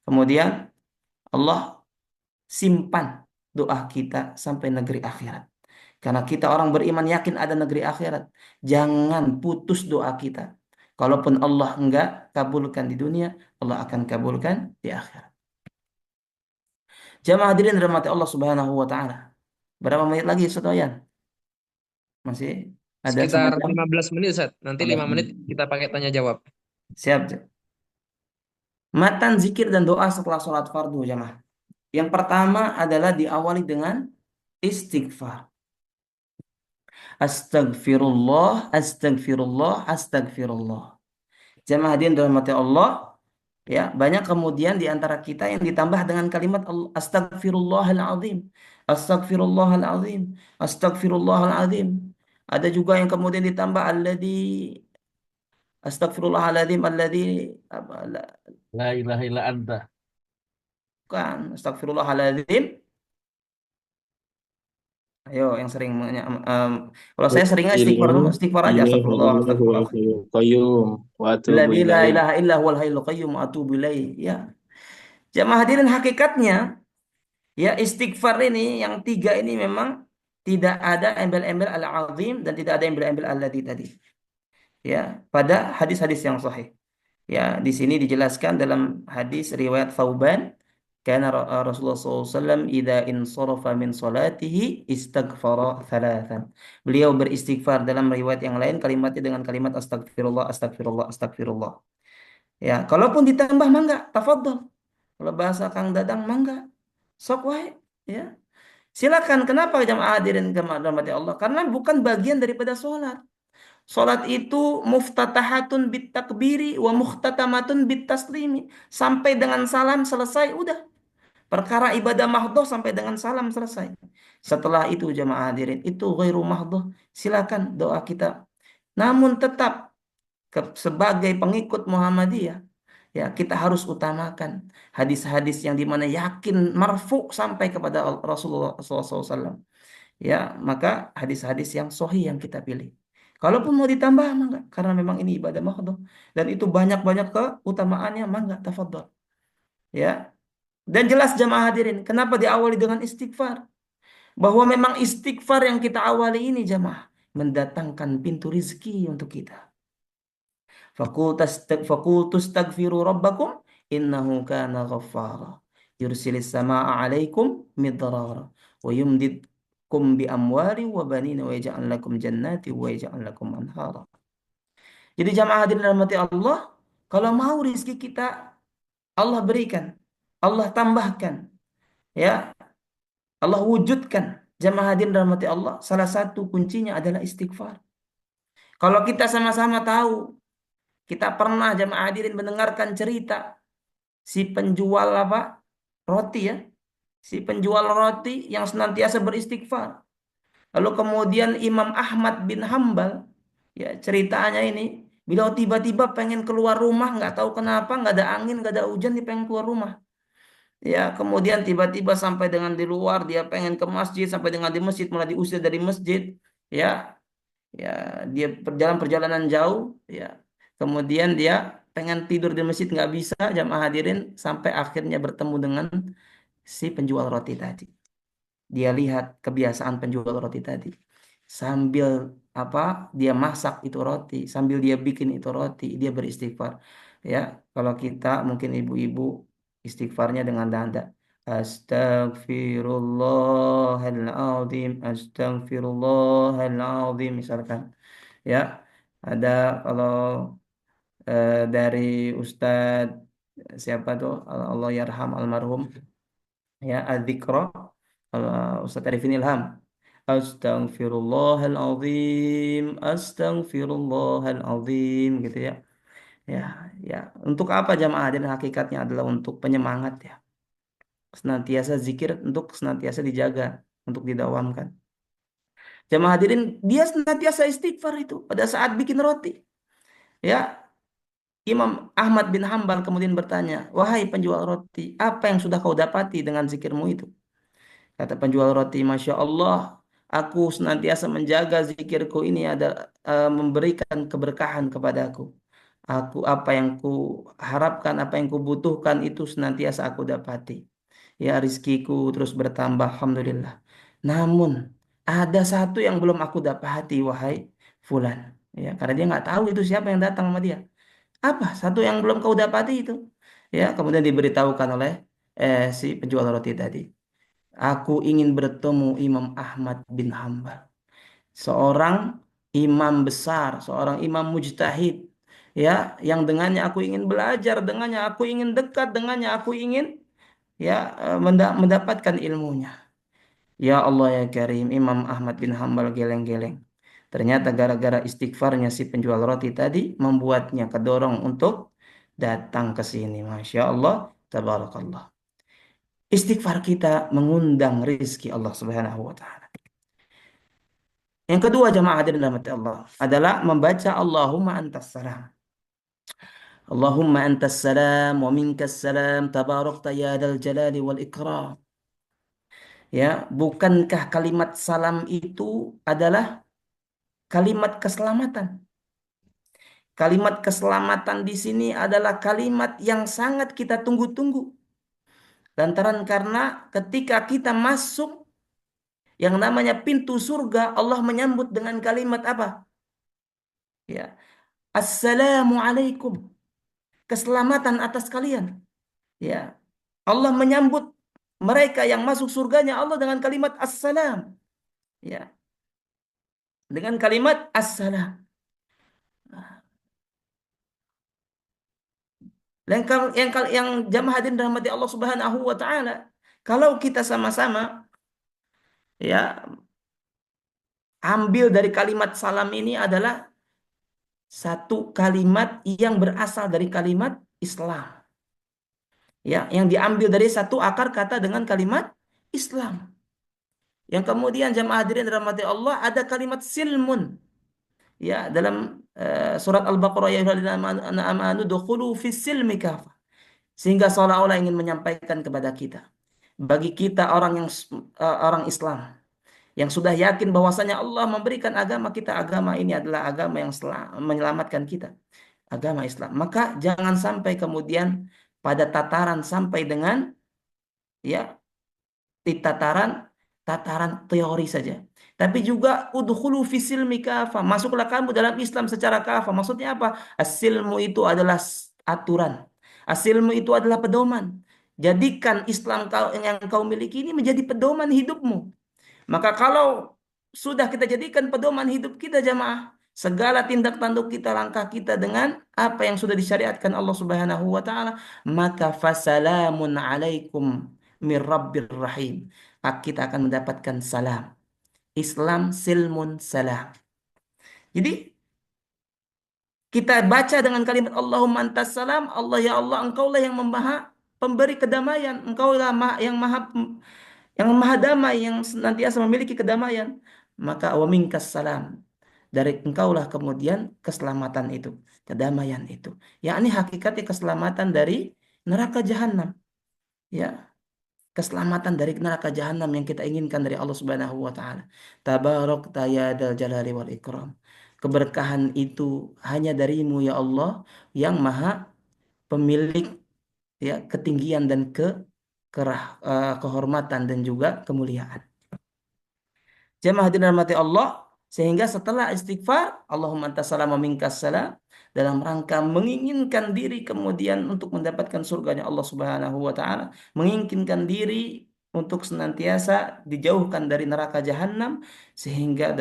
Kemudian Allah simpan doa kita sampai negeri akhirat. Karena kita orang beriman yakin ada negeri akhirat. Jangan putus doa kita. Kalaupun Allah enggak kabulkan di dunia, Allah akan kabulkan di akhirat. Jamaah hadirin rahmati Allah Subhanahu wa taala. Berapa menit lagi, Sotoyan? Masih ada Sekitar semacam 15 menit, Ustaz. Nanti 15 5 menit menit. kita pakai tanya jawab. Siap. Matan zikir dan doa setelah sholat fardu, jamaah. Yang pertama adalah diawali dengan istighfar. Astagfirullah, astagfirullah, astagfirullah. Jamaah hadirin dirahmati Allah, ya, banyak kemudian di antara kita yang ditambah dengan kalimat astagfirullahalazim, astagfirullahalazim, astagfirullahalazim. Ada juga yang kemudian ditambah alladzi Astagfirullahaladzim alladzi La ilaha illa anta. bukan. Astagfirullahaladzim. Ayo yang sering kalau saya seringnya istighfar dulu, Istighfiru istighfar aja Allahu astagfirullah, Allahu astagfirullah. Qayyum wa atubu Alladzi la ilaih. ilaha illa huwal hayyul qayyum wa atubu ilaih. Ya. Jamaah hadirin hakikatnya ya istighfar ini yang tiga ini memang tidak ada embel-embel al-azim dan tidak ada embel-embel alladzi tadi. Ya, pada hadis-hadis yang sahih. Ya, di sini dijelaskan dalam hadis riwayat Thauban, karena Rasulullah SAW idza insarafa min salatihi istaghfara thalathan. Beliau beristighfar dalam riwayat yang lain kalimatnya dengan kalimat astagfirullah, astagfirullah, astagfirullah. Ya, kalaupun ditambah mangga, tafadhol. Kalau bahasa Kang Dadang mangga, sok wae, ya. Silakan. Kenapa jamaah hadirin jamaah rahmati Allah? Karena bukan bagian daripada sholat. Sholat itu muftatahatun bit takbiri wa muhtatamatun bit taslimi. Sampai dengan salam selesai, udah. Perkara ibadah mahdoh sampai dengan salam selesai. Setelah itu jamaah hadirin, itu ghairu mahdoh. Silakan doa kita. Namun tetap sebagai pengikut Muhammadiyah, ya kita harus utamakan hadis-hadis yang dimana yakin marfu sampai kepada Rasulullah SAW. Ya, maka hadis-hadis yang sahih yang kita pilih. Kalaupun mau ditambah, mangga. Karena memang ini ibadah mahdoh. Dan itu banyak-banyak keutamaannya, mangga, tafadhol. Ya. Dan jelas jamaah hadirin, kenapa diawali dengan istighfar? Bahwa memang istighfar yang kita awali ini jamaah, mendatangkan pintu rizki untuk kita. Fakultus tagfiru rabbakum, innahu kana ghaffara. Yursilis sama'a alaikum midrara. Wa yumdidkum bi amwari wa banina wa yaj'al lakum jannati wa yaj'al lakum anhara. Jadi jamaah hadirin rahmati Allah, kalau mau rizki kita Allah berikan, Allah tambahkan, ya, Allah wujudkan. Jamaah hadirin rahmati Allah, salah satu kuncinya adalah istighfar. Kalau kita sama-sama tahu, kita pernah jamaah hadirin mendengarkan cerita si penjual apa? Roti ya. Si penjual roti yang senantiasa beristighfar. Lalu kemudian Imam Ahmad bin Hambal, ya ceritanya ini, beliau tiba-tiba pengen keluar rumah, nggak tahu kenapa, nggak ada angin, nggak ada hujan, dia pengen keluar rumah. Ya, kemudian tiba-tiba sampai dengan di luar, dia pengen ke masjid, sampai dengan di masjid malah diusir dari masjid. Ya, ya dia perjalanan jauh. Ya, kemudian dia pengen tidur di masjid nggak bisa, jamaah hadirin, sampai akhirnya bertemu dengan si penjual roti tadi. Dia lihat kebiasaan penjual roti tadi. Sambil apa dia masak itu roti, sambil dia bikin itu roti, dia beristighfar. Ya, kalau kita mungkin ibu-ibu istighfarnya dengan nada Astagfirullahaladzim, Astagfirullahaladzim misalkan. Ya, ada kalau dari Ustadz siapa tuh Allah yarham almarhum ya adzikra Ustadz Arifin Ilham. Astaghfirullahaladzim, astaghfirullahaladzim gitu ya. Ya, ya. Untuk apa jamaah? Dan hakikatnya adalah untuk penyemangat ya. Senantiasa zikir untuk senantiasa dijaga, untuk didawamkan. Jamaah hadirin, dia senantiasa istighfar itu pada saat bikin roti. Ya, Imam Ahmad bin Hambal kemudian bertanya, "Wahai penjual roti, apa yang sudah kau dapati dengan zikirmu itu?" Kata penjual roti, Masya Allah, aku senantiasa menjaga zikirku ini ada memberikan keberkahan kepadaku. Aku apa yang ku harapkan, apa yang ku butuhkan itu senantiasa aku dapati. Ya rizkiku terus bertambah, Alhamdulillah. Namun ada satu yang belum aku dapati, wahai Fulan. Ya, karena dia nggak tahu itu siapa yang datang sama dia. Apa? Satu yang belum kau dapati itu. Ya, kemudian diberitahukan oleh si penjual roti tadi. Aku ingin bertemu Imam Ahmad bin Hambal. Seorang imam besar, seorang imam mujtahid. Ya, yang dengannya aku ingin belajar, dengannya aku ingin dekat, dengannya aku ingin ya mendapatkan ilmunya. Ya Allah ya Karim, Imam Ahmad bin Hambal geleng-geleng. Ternyata gara-gara istighfarnya si penjual roti tadi membuatnya kedorong untuk datang ke sini. Masya Allah, tabarakallah. Istighfar kita mengundang rizki Allah Subhanahu wa taala. Yang kedua jamaah hadirin rahmati Allah adalah membaca Allahumma antas salam. Allahumma antas salam wa minkas salam tabarakta ya dal jalali wal ikram. Ya, bukankah kalimat salam itu adalah kalimat keselamatan? Kalimat keselamatan di sini adalah kalimat yang sangat kita tunggu-tunggu. Lantaran karena ketika kita masuk yang namanya pintu surga, Allah menyambut dengan kalimat apa? Ya, Assalamualaikum. Keselamatan atas kalian. Ya, Allah menyambut mereka yang masuk surganya Allah dengan kalimat assalam. Ya, dengan kalimat assalam. Yang jamaah hadirin rahmati Allah Subhanahu wa taala, kalau kita sama-sama ya ambil dari kalimat salam ini adalah satu kalimat yang berasal dari kalimat Islam. Ya, yang diambil dari satu akar kata dengan kalimat Islam. Yang kemudian jamaah hadirin rahmati Allah ada kalimat silmun. Ya, dalam surat Al-Baqarah ya ayyuhalladzina amanu dukhulu fis silmi kafah. Sehingga seolah-olah ingin menyampaikan kepada kita, bagi kita orang Islam yang sudah yakin bahwasanya Allah memberikan agama kita, agama ini adalah agama yang menyelamatkan kita, agama Islam. Maka jangan sampai kemudian pada tataran sampai dengan ya di tataran teori saja. Tapi juga udkhulu fisilmi kafah, masuklah kamu dalam Islam secara kafah. Maksudnya apa? Asilmu itu adalah aturan. Asilmu itu adalah pedoman. Jadikan Islam yang kau miliki ini menjadi pedoman hidupmu. Maka kalau sudah kita jadikan pedoman hidup kita jamaah, segala tindak tanduk kita, langkah kita dengan apa yang sudah disyariatkan Allah Subhanahu wa taala, maka fasalamun alaikum mir rabbir rahim. Kita akan mendapatkan salam. Islam silmun salam. Jadi kita baca dengan kalimat Allahumma antas salam, Allah ya Allah, engkaulah yang maha pemberi kedamaian, engkaulah yang maha damai, yang senantiasa memiliki kedamaian. Maka wa minkas salam, dari engkaulah kemudian keselamatan itu, kedamaian itu. Yakni hakikatnya keselamatan dari neraka jahanam. Ya, keselamatan dari neraka jahanam yang kita inginkan dari Allah Subhanahu wa taala. Tabarakta ya dzal jalali wal ikram. Keberkahan itu hanya darimu ya Allah yang maha pemilik ya ketinggian dan kehormatan dan juga kemuliaan. Jamaah hadirin rahmati Allah, sehingga setelah istighfar Allahumma antas salam wa minkas salam, dalam rangka menginginkan diri kemudian untuk mendapatkan surganya Allah Subhanahu wa taala, menginginkan diri untuk senantiasa dijauhkan dari neraka jahanam, sehingga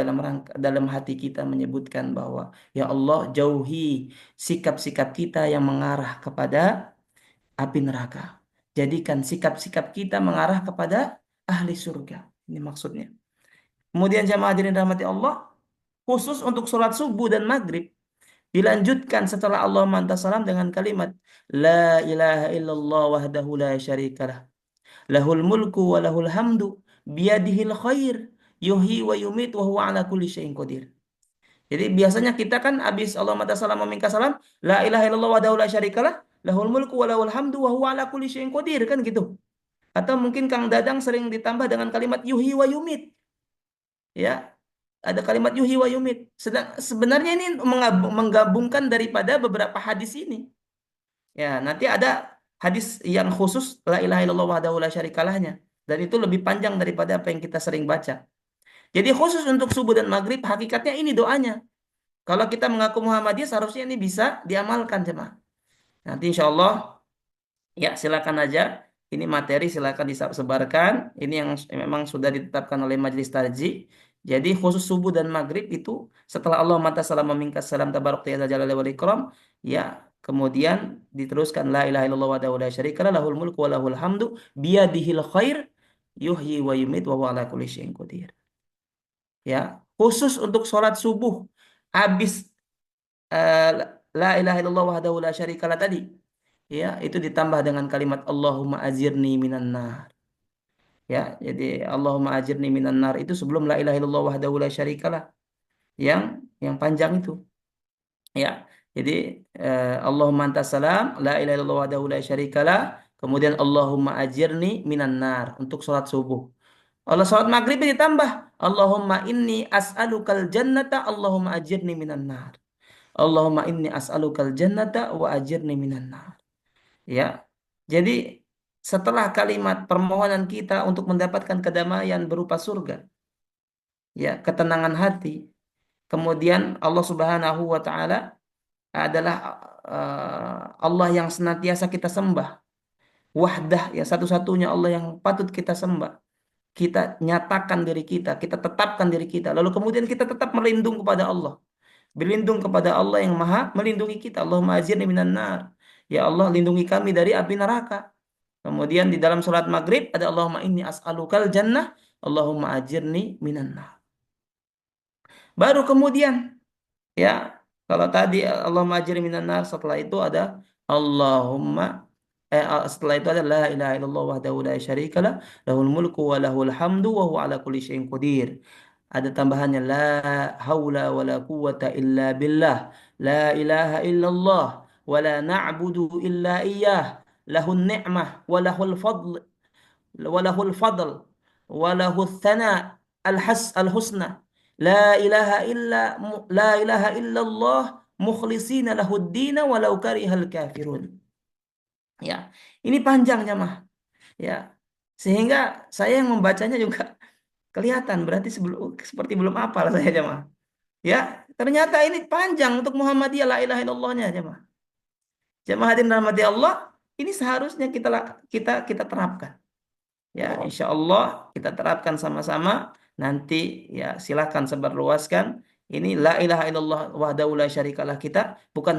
dalam hati kita menyebutkan bahwa ya Allah, jauhi sikap-sikap kita yang mengarah kepada api neraka. Jadikan sikap-sikap kita mengarah kepada ahli surga. Ini maksudnya. Kemudian jamaah hadirin rahmati Allah, khusus untuk sholat subuh dan maghrib, dilanjutkan setelah Allah mantas salam dengan kalimat La ilaha illallah wahdahu la syarikalah. Lahul mulku wa lahul hamdu biyadihil khair yuhyi wa yumit wa huwa ala kulli syai'in qadir. Jadi biasanya kita kan habis Allah mantas salam meminta salam, La ilaha illallah wahdahu la syarikalah, lahul mulku wa lahul hamdu wa huwa ala kulli syai'in qadir, kan gitu. Atau mungkin Kang Dadang sering ditambah dengan kalimat yuhyi wa yumit. Ya, ada kalimat yuhyi wa yumit. Sebenarnya ini menggabungkan daripada beberapa hadis ini. Ya, nanti ada hadis yang khusus la ilaha illallah wahdahu la syarikalahnya, dan itu lebih panjang daripada apa yang kita sering baca. Jadi khusus untuk subuh dan maghrib hakikatnya ini doanya. Kalau kita mengaku Muhammadiyah seharusnya ini bisa diamalkan jemaah. Nanti insya Allah ya silakan aja. Ini materi silakan disebarkan. Ini yang memang sudah ditetapkan oleh Majelis Tarjih. Jadi khusus subuh dan maghrib itu setelah Allah mata salam memingkas salam tabarok ya jalali wal ikram, ya kemudian diteruskan la ilaha illallah wa la syarikalah lahul mulku wa lahul hamdu biyadihil khair yuhyi wa yumit wa huwa ala kulli syai'in qadir. Ya, khusus untuk sholat subuh habis eh, la ilaha illallah wahdahu la syarikalah tadi, ya itu ditambah dengan kalimat Allahumma azirni minan nar. Ya, jadi Allahumma ajirni minan nar itu sebelum la ilaha illallah wahdahu la syarikalah yang panjang itu. Ya, Jadi Allahumma antas salam, la ilaha illallah wahdahu la syarikalah, kemudian Allahumma ajirni minan nar untuk sholat subuh. Allah sholat maghrib ditambah Allahumma inni as'alukal jannata, Allahumma ajirni minan nar. Allahumma inni as'alukal jannata wa ajirni minan nar. Ya. Jadi setelah kalimat permohonan kita untuk mendapatkan kedamaian berupa surga, ya, ketenangan hati, kemudian Allah Subhanahu wa taala adalah Allah yang senantiasa kita sembah. Wahdah, ya, satu-satunya Allah yang patut kita sembah. Kita nyatakan diri kita tetapkan diri kita. Lalu kemudian kita tetap melindung kepada Allah. Berlindung kepada Allah yang maha melindungi kita. Allahumma ajirni minan nar. Ya Allah, lindungi kami dari api neraka. Kemudian di dalam sholat maghrib ada Allahumma inni as'alukal jannah, Allahumma ajirni minan nar. Baru kemudian, ya, kalau tadi Allahumma ajirni minan nar, setelah itu ada Allahumma setelah itu ada la ilaha illallah wahdahu la syarikalah, lahul mulku wa lahul hamdu wa huwa ala kulli syai'in qadir. Ada tambahannya la haula wa la quwwata illa billah, la ilaha illallah wa la na'budu illa iyyah, lahun ni'mah wa lahul fadl walahul fadl walahul thana al husna, la ilaha illallah mukhlisina lahud dina walau karihal kafirun. Ya, ini panjang jemaah. Ya, sehingga saya yang membacanya juga kelihatan berarti seperti belum hafal saya jemaah. Ya, ternyata ini panjang untuk Muhammadiyah la ilaha illallahnya jemaah. Jemaah hadirin rahmati Allah, ini seharusnya kita terapkan. Ya, insya Allah kita terapkan sama-sama. Nanti ya silahkan sebarluaskan. Ini la ilaha illallah wahdahu la syarikalah kita bukan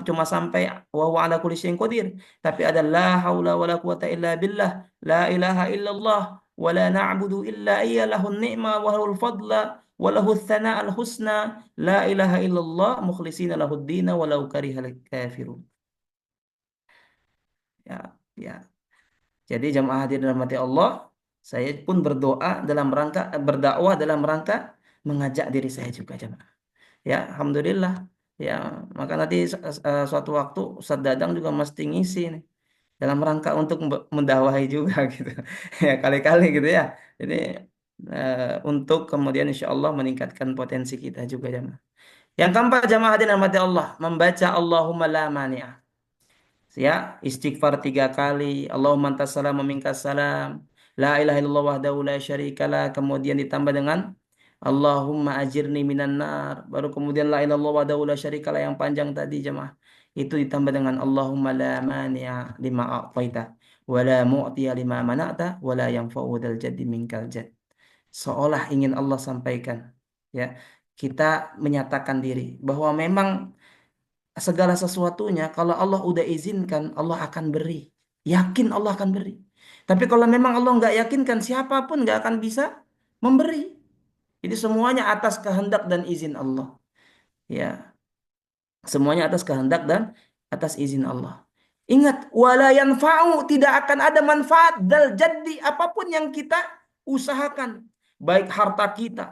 cuma sampai wa huwa ala kulli syai'in qadir, tapi ada la haula wala quwata illa billah, la ilaha illallah wa la na'budu illa iyya, lahun ni'ma wa lahul fadla wa lahul thana'al husna, la ilaha illallah mukhlisina lahud dina walau karihal kafirun. Ya, ya. Jadi jamaah hadirin dirahmati Allah, saya pun berdakwah dalam rangka mengajak diri saya juga jamaah. Ya, alhamdulillah. Ya, maka nanti suatu waktu Ustaz Dadang juga mesti ngisi nih dalam rangka untuk mendakwahi juga gitu. Ya, kali-kali gitu ya. Jadi untuk kemudian insya Allah meningkatkan potensi kita juga jamaah. Yang keempat jamaah hadirin dirahmati Allah, membaca Allahumma la mani'ah. Ya, istighfar 3 kali, Allahumma antas salam wa minkas salam, la ilaha illallah wahdahu la syarikalah, kemudian ditambah dengan Allahumma ajirni minan nar, baru kemudian la ilaha illallah wahdahu la syarikalah yang panjang tadi jemaah, itu ditambah dengan Allahumma la mani'a lima a'taita wa la mu'tiya lima mana'ta wa la yanfa'u dzal jaddi minkal jadd. Seolah ingin Allah sampaikan, ya, kita menyatakan diri bahwa memang segala sesuatunya kalau Allah udah izinkan Allah akan beri, yakin Allah akan beri. Tapi kalau memang Allah nggak yakinkan, siapapun nggak akan bisa memberi. Jadi semuanya atas kehendak dan izin Allah, ya, semuanya atas kehendak dan atas izin Allah. Ingat, wala yanfa'u, tidak akan ada manfaat dal jaddi, apapun yang kita usahakan, baik harta kita,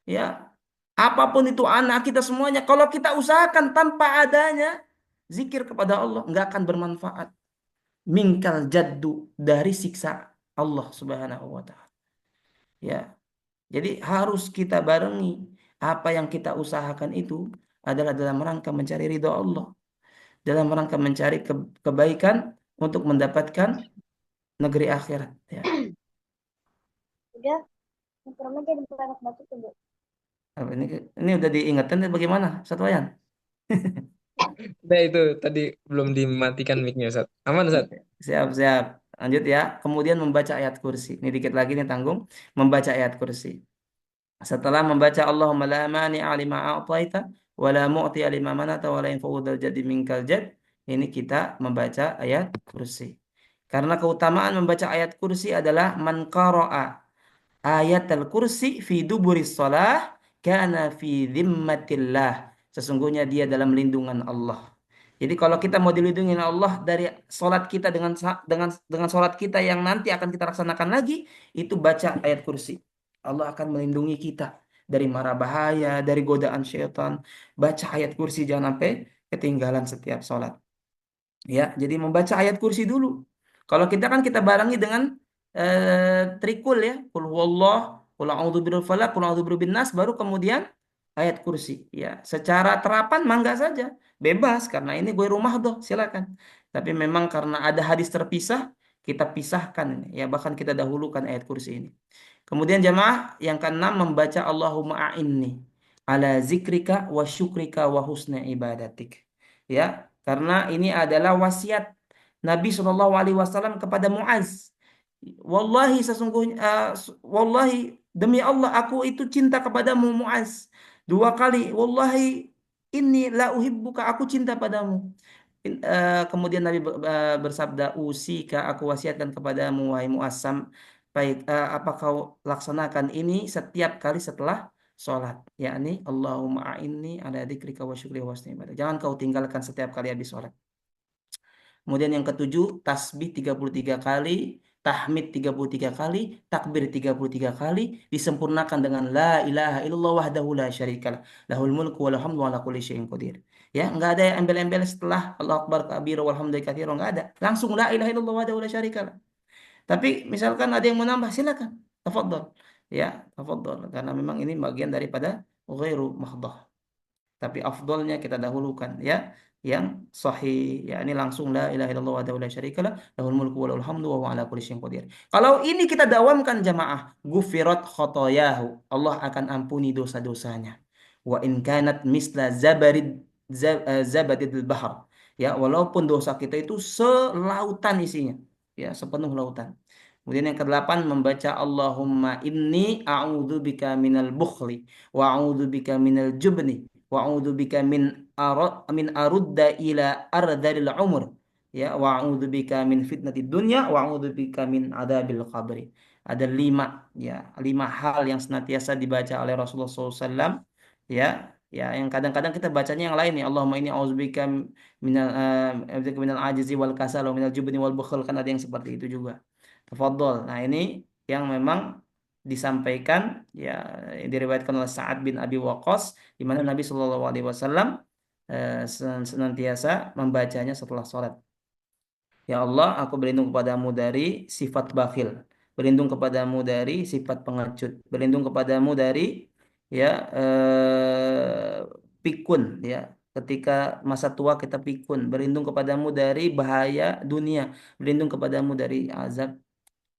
ya, apapun itu anak kita semuanya, kalau kita usahakan tanpa adanya zikir kepada Allah, nggak akan bermanfaat. Mingkal jaddu, dari siksa Allah Subhanahu wa taala. Ya. Jadi harus kita barengi apa yang kita usahakan itu adalah dalam rangka mencari ridho Allah, dalam rangka mencari kebaikan untuk mendapatkan negeri akhirat. Ya. Udah, informnya jadi banyak batu tuh, Bu. Ini udah diingatkan bagaimana, Satu Wayan? Udah itu tadi belum dimatikan mic-nya, Ustaz. Aman, Ustaz? Siap, siap. Lanjut ya. Kemudian membaca ayat kursi. Ini dikit lagi nih tanggung. Membaca ayat kursi. Setelah membaca Allahumma la mani'a lima a'taita wa la mu'tiya lima manata wa la yanfa'u dzal jaddi minkal jadd. Ini kita membaca ayat kursi. Karena keutamaan membaca ayat kursi adalah man qara'a ayat al-kursi fi duburis shalah kana fi dhimmatillah. Sesungguhnya dia dalam lindungan Allah. Jadi kalau kita mau dilindungi oleh Allah dari sholat kita dengan sholat kita yang nanti akan kita laksanakan lagi, itu baca ayat kursi. Allah akan melindungi kita dari mara bahaya, dari godaan syaitan. Baca ayat kursi, jangan sampai ketinggalan setiap sholat. Ya, jadi membaca ayat kursi dulu. Kalau kita kan kita barengi dengan trikul ya, qul huwallah, qul a'udzu birabbil falaq, qul a'udzu birabbin nas, baru kemudian ayat kursi. Ya, secara terapan mangga saja, bebas karena ini gue rumah doh, silakan. Tapi memang karena ada hadis terpisah, kita pisahkan ini. Ya, bahkan kita dahulukan ayat kursi ini. Kemudian jamaah yang keenam membaca Allahumma a'inni ala zikrika wa syukrika wa husna ibadatik. Ya, karena ini adalah wasiat Nabi Shallallahu Alaihi Wasallam kepada Muaz. Wallahi sesungguhnya, wallahi demi Allah aku itu cinta kepadamu Muaz. Dua kali, wallahi inni la uhibbuka, aku cinta padamu. Kemudian Nabi bersabda, usika, aku wasiatkan kepadamu wahai Muazzam, baik apa kau laksanakan ini setiap kali setelah sholat, yakni Allahumma a'inni ala dzikrika wa syukrika wa husni ibadah. Jangan kau tinggalkan setiap kali habis sholat. Kemudian yang ketujuh, tasbih 33 kali, tahmid 33 kali, takbir 33 kali, disempurnakan dengan la ilaha illallah wahdahu la syarikalah, lahul mulku wa lahul hamdu wa ala kulli syai'in qadir. Ya, enggak ada yang embel-embel setelah Allahu akbar kabira walhamdulillahi katsira, enggak ada. Langsung la ilaha illallah wahdahu la syarikalah. Tapi misalkan ada yang menambah, silakan. Tafadhol. Ya, tafadhol karena memang ini bagian daripada ghairu mahdhah. Tapi afdolnya kita dahulukan ya yang sahih, ya ini langsung la ilaha illallah wa la syarikalah, lahul mulku wa lahul hamdu wa huwa ala kulli syai'in qadir. Kalau ini kita dawamkan jamaah, gufirat khotoyahu, Allah akan ampuni dosa-dosanya. Wa in kanat misla zabadidil bahar. Ya, walaupun dosa kita itu selautan isinya, ya sepenuh lautan. Kemudian yang kedelapan membaca Allahumma inni a'udzubika minal bukhli wa a'udzubika minal jubni wa a'udzubika min arudda ila ardhil umur, ya wa a'udzubika min fitnatid dunya wa a'udzubika min adabil qabri. Ada lima hal yang senantiasa dibaca oleh Rasulullah SAW, ya yang kadang-kadang kita bacanya yang lain nih, Allahumma inni a'udzubika minal ajizi wal kasal wa minal jubni wal bukhl, kan ada yang seperti itu juga. Tafadhol. Nah, ini yang memang disampaikan, ya diriwayatkan oleh Sa'ad bin Abi Waqqas, di mana Nabi Shallallahu Alaihi Wasallam senantiasa membacanya setelah sholat. Ya Allah, aku berlindung kepadamu dari sifat bakhil, berlindung kepadamu dari sifat pengecut, berlindung kepadamu dari ya pikun, ya ketika masa tua kita pikun, berlindung kepadamu dari bahaya dunia, berlindung kepadamu dari azab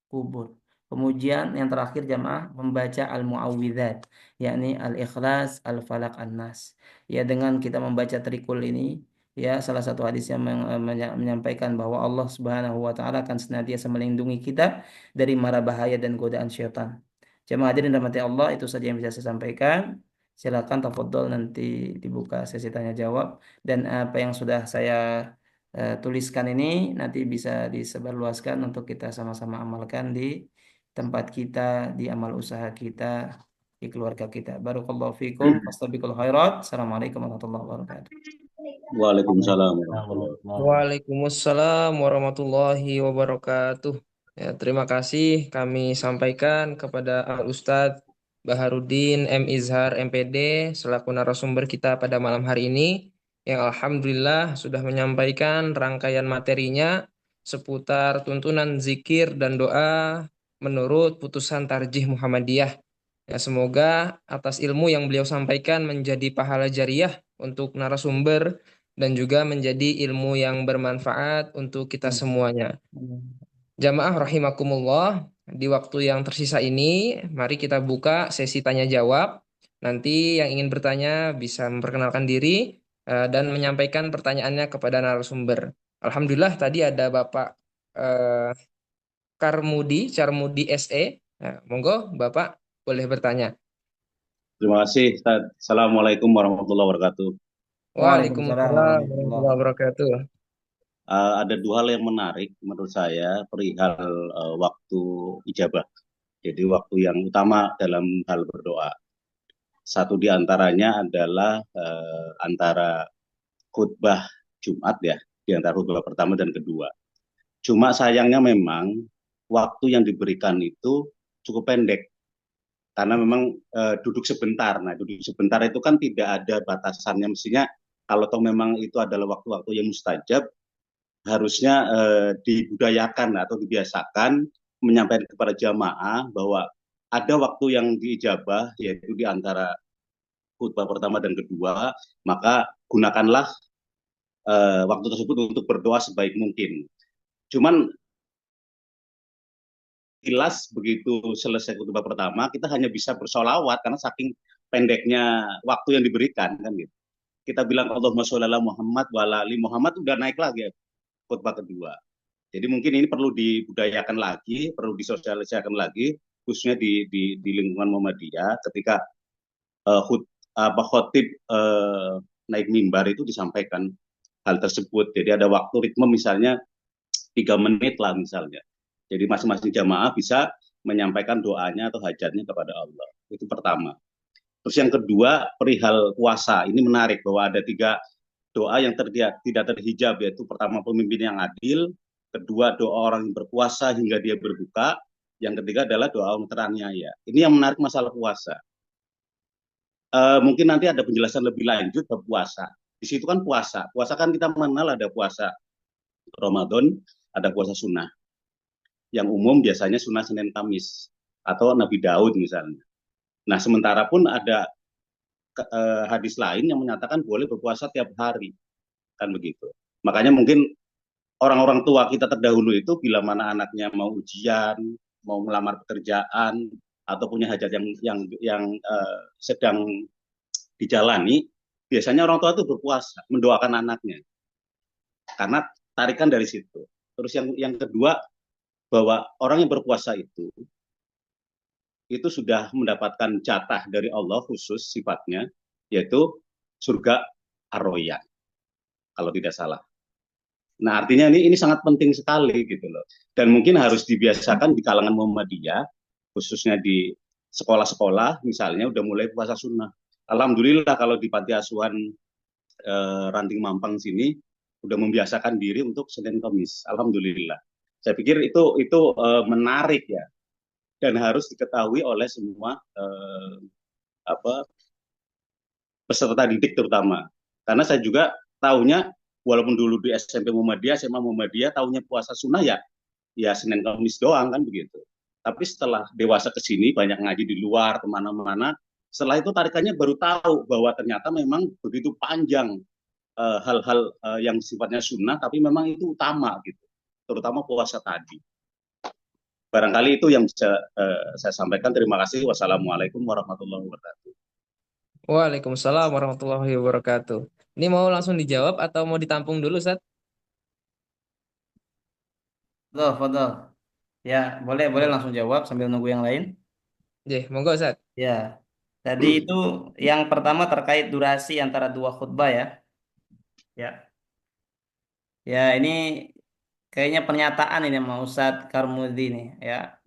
kubur. Kemudian yang terakhir jamaah membaca al-muawwidzat, yakni al-ikhlas, al-falaq, an-nas. Ya, dengan kita membaca trikul ini, ya salah satu hadis yang menyampaikan bahwa Allah Subhanahu wa taala akan senantiasa melindungi kita dari mara bahaya dan godaan syaitan. Jamaah hadirin rahmati Allah, itu saja yang bisa saya sampaikan. Silakan tafadhol, nanti dibuka sesi tanya jawab, dan apa yang sudah saya tuliskan ini nanti bisa disebarluaskan untuk kita sama-sama amalkan di tempat kita, di amal usaha kita, di keluarga kita. Barakallahu fikum, fastabiqul khairat. Assalamualaikum warahmatullahi wabarakatuh. Waalaikumsalam warahmatullahi wabarakatuh. Waalaikumsalam warahmatullahi wabarakatuh. Ya, terima kasih kami sampaikan kepada Al Ustadz Baharudin M. Izhar MPD selaku narasumber kita pada malam hari ini, yang alhamdulillah sudah menyampaikan rangkaian materinya seputar tuntunan zikir dan doa menurut putusan Tarjih Muhammadiyah. Ya, semoga atas ilmu yang beliau sampaikan menjadi pahala jariah untuk narasumber dan juga menjadi ilmu yang bermanfaat untuk kita semuanya. Jamaah rahimakumullah, di waktu yang tersisa ini, mari kita buka sesi tanya jawab. Nanti yang ingin bertanya bisa memperkenalkan diri dan menyampaikan pertanyaannya kepada narasumber. Alhamdulillah tadi ada Bapak eh, Carmudi SE. Nah, monggo Bapak boleh bertanya. Terima kasih, Ustaz. Assalamualaikum warahmatullahi wabarakatuh. Waalaikumsalam Waalaikumsalam warahmatullahi warahmatullahi wabarakatuh. Ada dua hal yang menarik menurut saya perihal waktu ijabah. Jadi waktu yang utama dalam hal berdoa. Satu di antaranya adalah antara khutbah Jumat ya, di antara khutbah pertama dan kedua. Cuma sayangnya memang waktu yang diberikan itu cukup pendek. Karena memang duduk sebentar. Nah, duduk sebentar itu kan tidak ada batasannya. Mestinya kalau toh memang itu adalah waktu-waktu yang mustajab, harusnya dibudayakan atau dibiasakan menyampaikan kepada jamaah bahwa ada waktu yang diijabah, yaitu di antara khutbah pertama dan kedua, maka gunakanlah waktu tersebut untuk berdoa sebaik mungkin. Cuman kilas begitu selesai khutbah pertama, kita hanya bisa bersolawat karena saking pendeknya waktu yang diberikan kan gitu. Kita bilang Allahumma sholli ala Muhammad wa ala ali Muhammad, udah naik lagi ya khutbah kedua. Jadi mungkin ini perlu dibudayakan lagi, perlu disosialisasikan lagi, khususnya di lingkungan Muhammadiyah ketika khotib naik mimbar itu disampaikan hal tersebut. Jadi ada waktu ritme misalnya 3 menit lah misalnya. Jadi masing-masing jamaah bisa menyampaikan doanya atau hajatnya kepada Allah. Itu pertama. Terus yang kedua, perihal puasa. Ini menarik bahwa ada 3 doa yang tidak terhijab, yaitu pertama pemimpin yang adil, kedua doa orang yang berpuasa hingga dia berbuka, yang ketiga adalah doa orang teraniaya. Ini yang menarik masalah puasa. Mungkin nanti ada penjelasan lebih lanjut bab puasa. Di situ kan puasa. Puasa kan kita mengenal ada puasa Ramadan, ada puasa sunnah. Yang umum biasanya sunnah Senin Kamis atau Nabi Daud misalnya. Nah, sementara pun ada hadis lain yang menyatakan boleh berpuasa tiap hari, kan begitu. Makanya mungkin orang-orang tua kita terdahulu itu bila mana anaknya mau ujian, mau melamar pekerjaan atau punya hajat yang sedang dijalani, biasanya orang tua itu berpuasa, mendoakan anaknya. Karena tarikan dari situ. Terus yang kedua, bahwa orang yang berpuasa itu sudah mendapatkan jatah dari Allah khusus sifatnya, yaitu surga Ar-Royan, kalau tidak salah. Nah, artinya ini sangat penting sekali gitu loh. Dan mungkin harus dibiasakan di kalangan Muhammadiyah, khususnya di sekolah-sekolah misalnya udah mulai puasa sunnah. Alhamdulillah kalau di panti asuhan Ranting Mampang sini udah membiasakan diri untuk Senin Kamis. Alhamdulillah. Saya pikir itu menarik ya, dan harus diketahui oleh semua peserta didik terutama. Karena saya juga tahunya walaupun dulu di SMP Muhammadiyah, SMA Muhammadiyah tahunya puasa sunnah ya Senin Kamis doang kan begitu. Tapi setelah dewasa ke sini banyak ngaji di luar kemana-mana, setelah itu tarikannya baru tahu bahwa ternyata memang begitu panjang hal-hal yang sifatnya sunnah, tapi memang itu utama gitu, terutama puasa tadi. Barangkali itu yang bisa saya sampaikan. Terima kasih. Wassalamualaikum warahmatullahi wabarakatuh. Waalaikumsalam warahmatullahi wabarakatuh. Ini mau langsung dijawab atau mau ditampung dulu, Sat? Fadol. Ya, boleh langsung jawab sambil nunggu yang lain. Monggo, Sat. Ya, tadi itu yang pertama terkait durasi antara 2 khutbah ya. Ya, ya ini kayaknya pernyataan ini sama Ustadz Karmudi nih ya,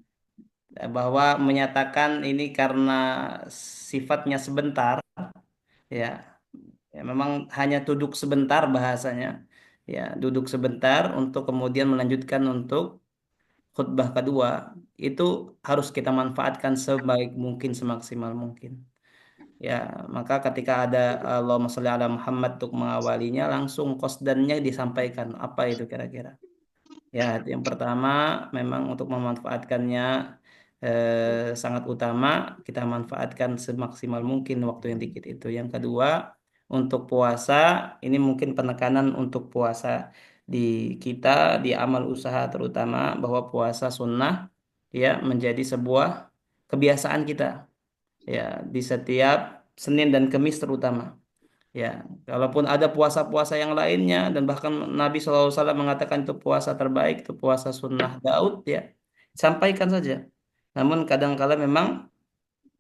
bahwa menyatakan ini karena sifatnya sebentar ya. Ya, memang hanya duduk sebentar bahasanya. Ya, duduk sebentar untuk kemudian melanjutkan untuk khutbah kedua. Itu harus kita manfaatkan sebaik mungkin, semaksimal mungkin. Ya, maka ketika ada Allahumma sholli ala Muhammad untuk mengawalinya, langsung qasdannya disampaikan. Apa itu kira-kira? Ya, itu yang pertama memang untuk memanfaatkannya sangat utama, kita manfaatkan semaksimal mungkin waktu yang dikit itu. Yang kedua, untuk puasa, ini mungkin penekanan untuk puasa di kita, di amal usaha terutama, bahwa puasa sunnah ya menjadi sebuah kebiasaan kita ya di setiap Senin dan Kamis terutama. Ya, kalaupun ada puasa-puasa yang lainnya dan bahkan Nabi SAW mengatakan itu puasa terbaik, itu puasa sunnah Daud ya, sampaikan saja. Namun kadangkala memang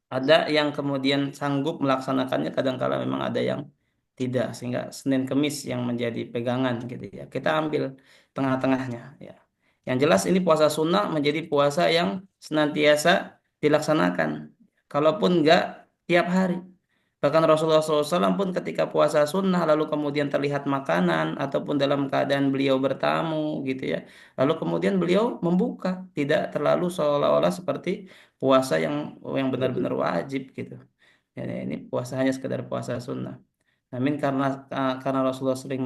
ada yang kemudian sanggup melaksanakannya, kadangkala memang ada yang tidak, sehingga Senin Kemis yang menjadi pegangan gitu ya. Kita ambil tengah-tengahnya ya. Yang jelas ini puasa sunnah menjadi puasa yang senantiasa dilaksanakan. Kalaupun enggak tiap hari. Bahkan Rasulullah SAW pun ketika puasa sunnah lalu kemudian terlihat makanan ataupun dalam keadaan beliau bertamu gitu ya. Lalu kemudian beliau membuka, tidak terlalu seolah-olah seperti puasa yang benar-benar wajib gitu. Ya, ini puasa hanya sekedar puasa sunnah. Namun karena Rasulullah sering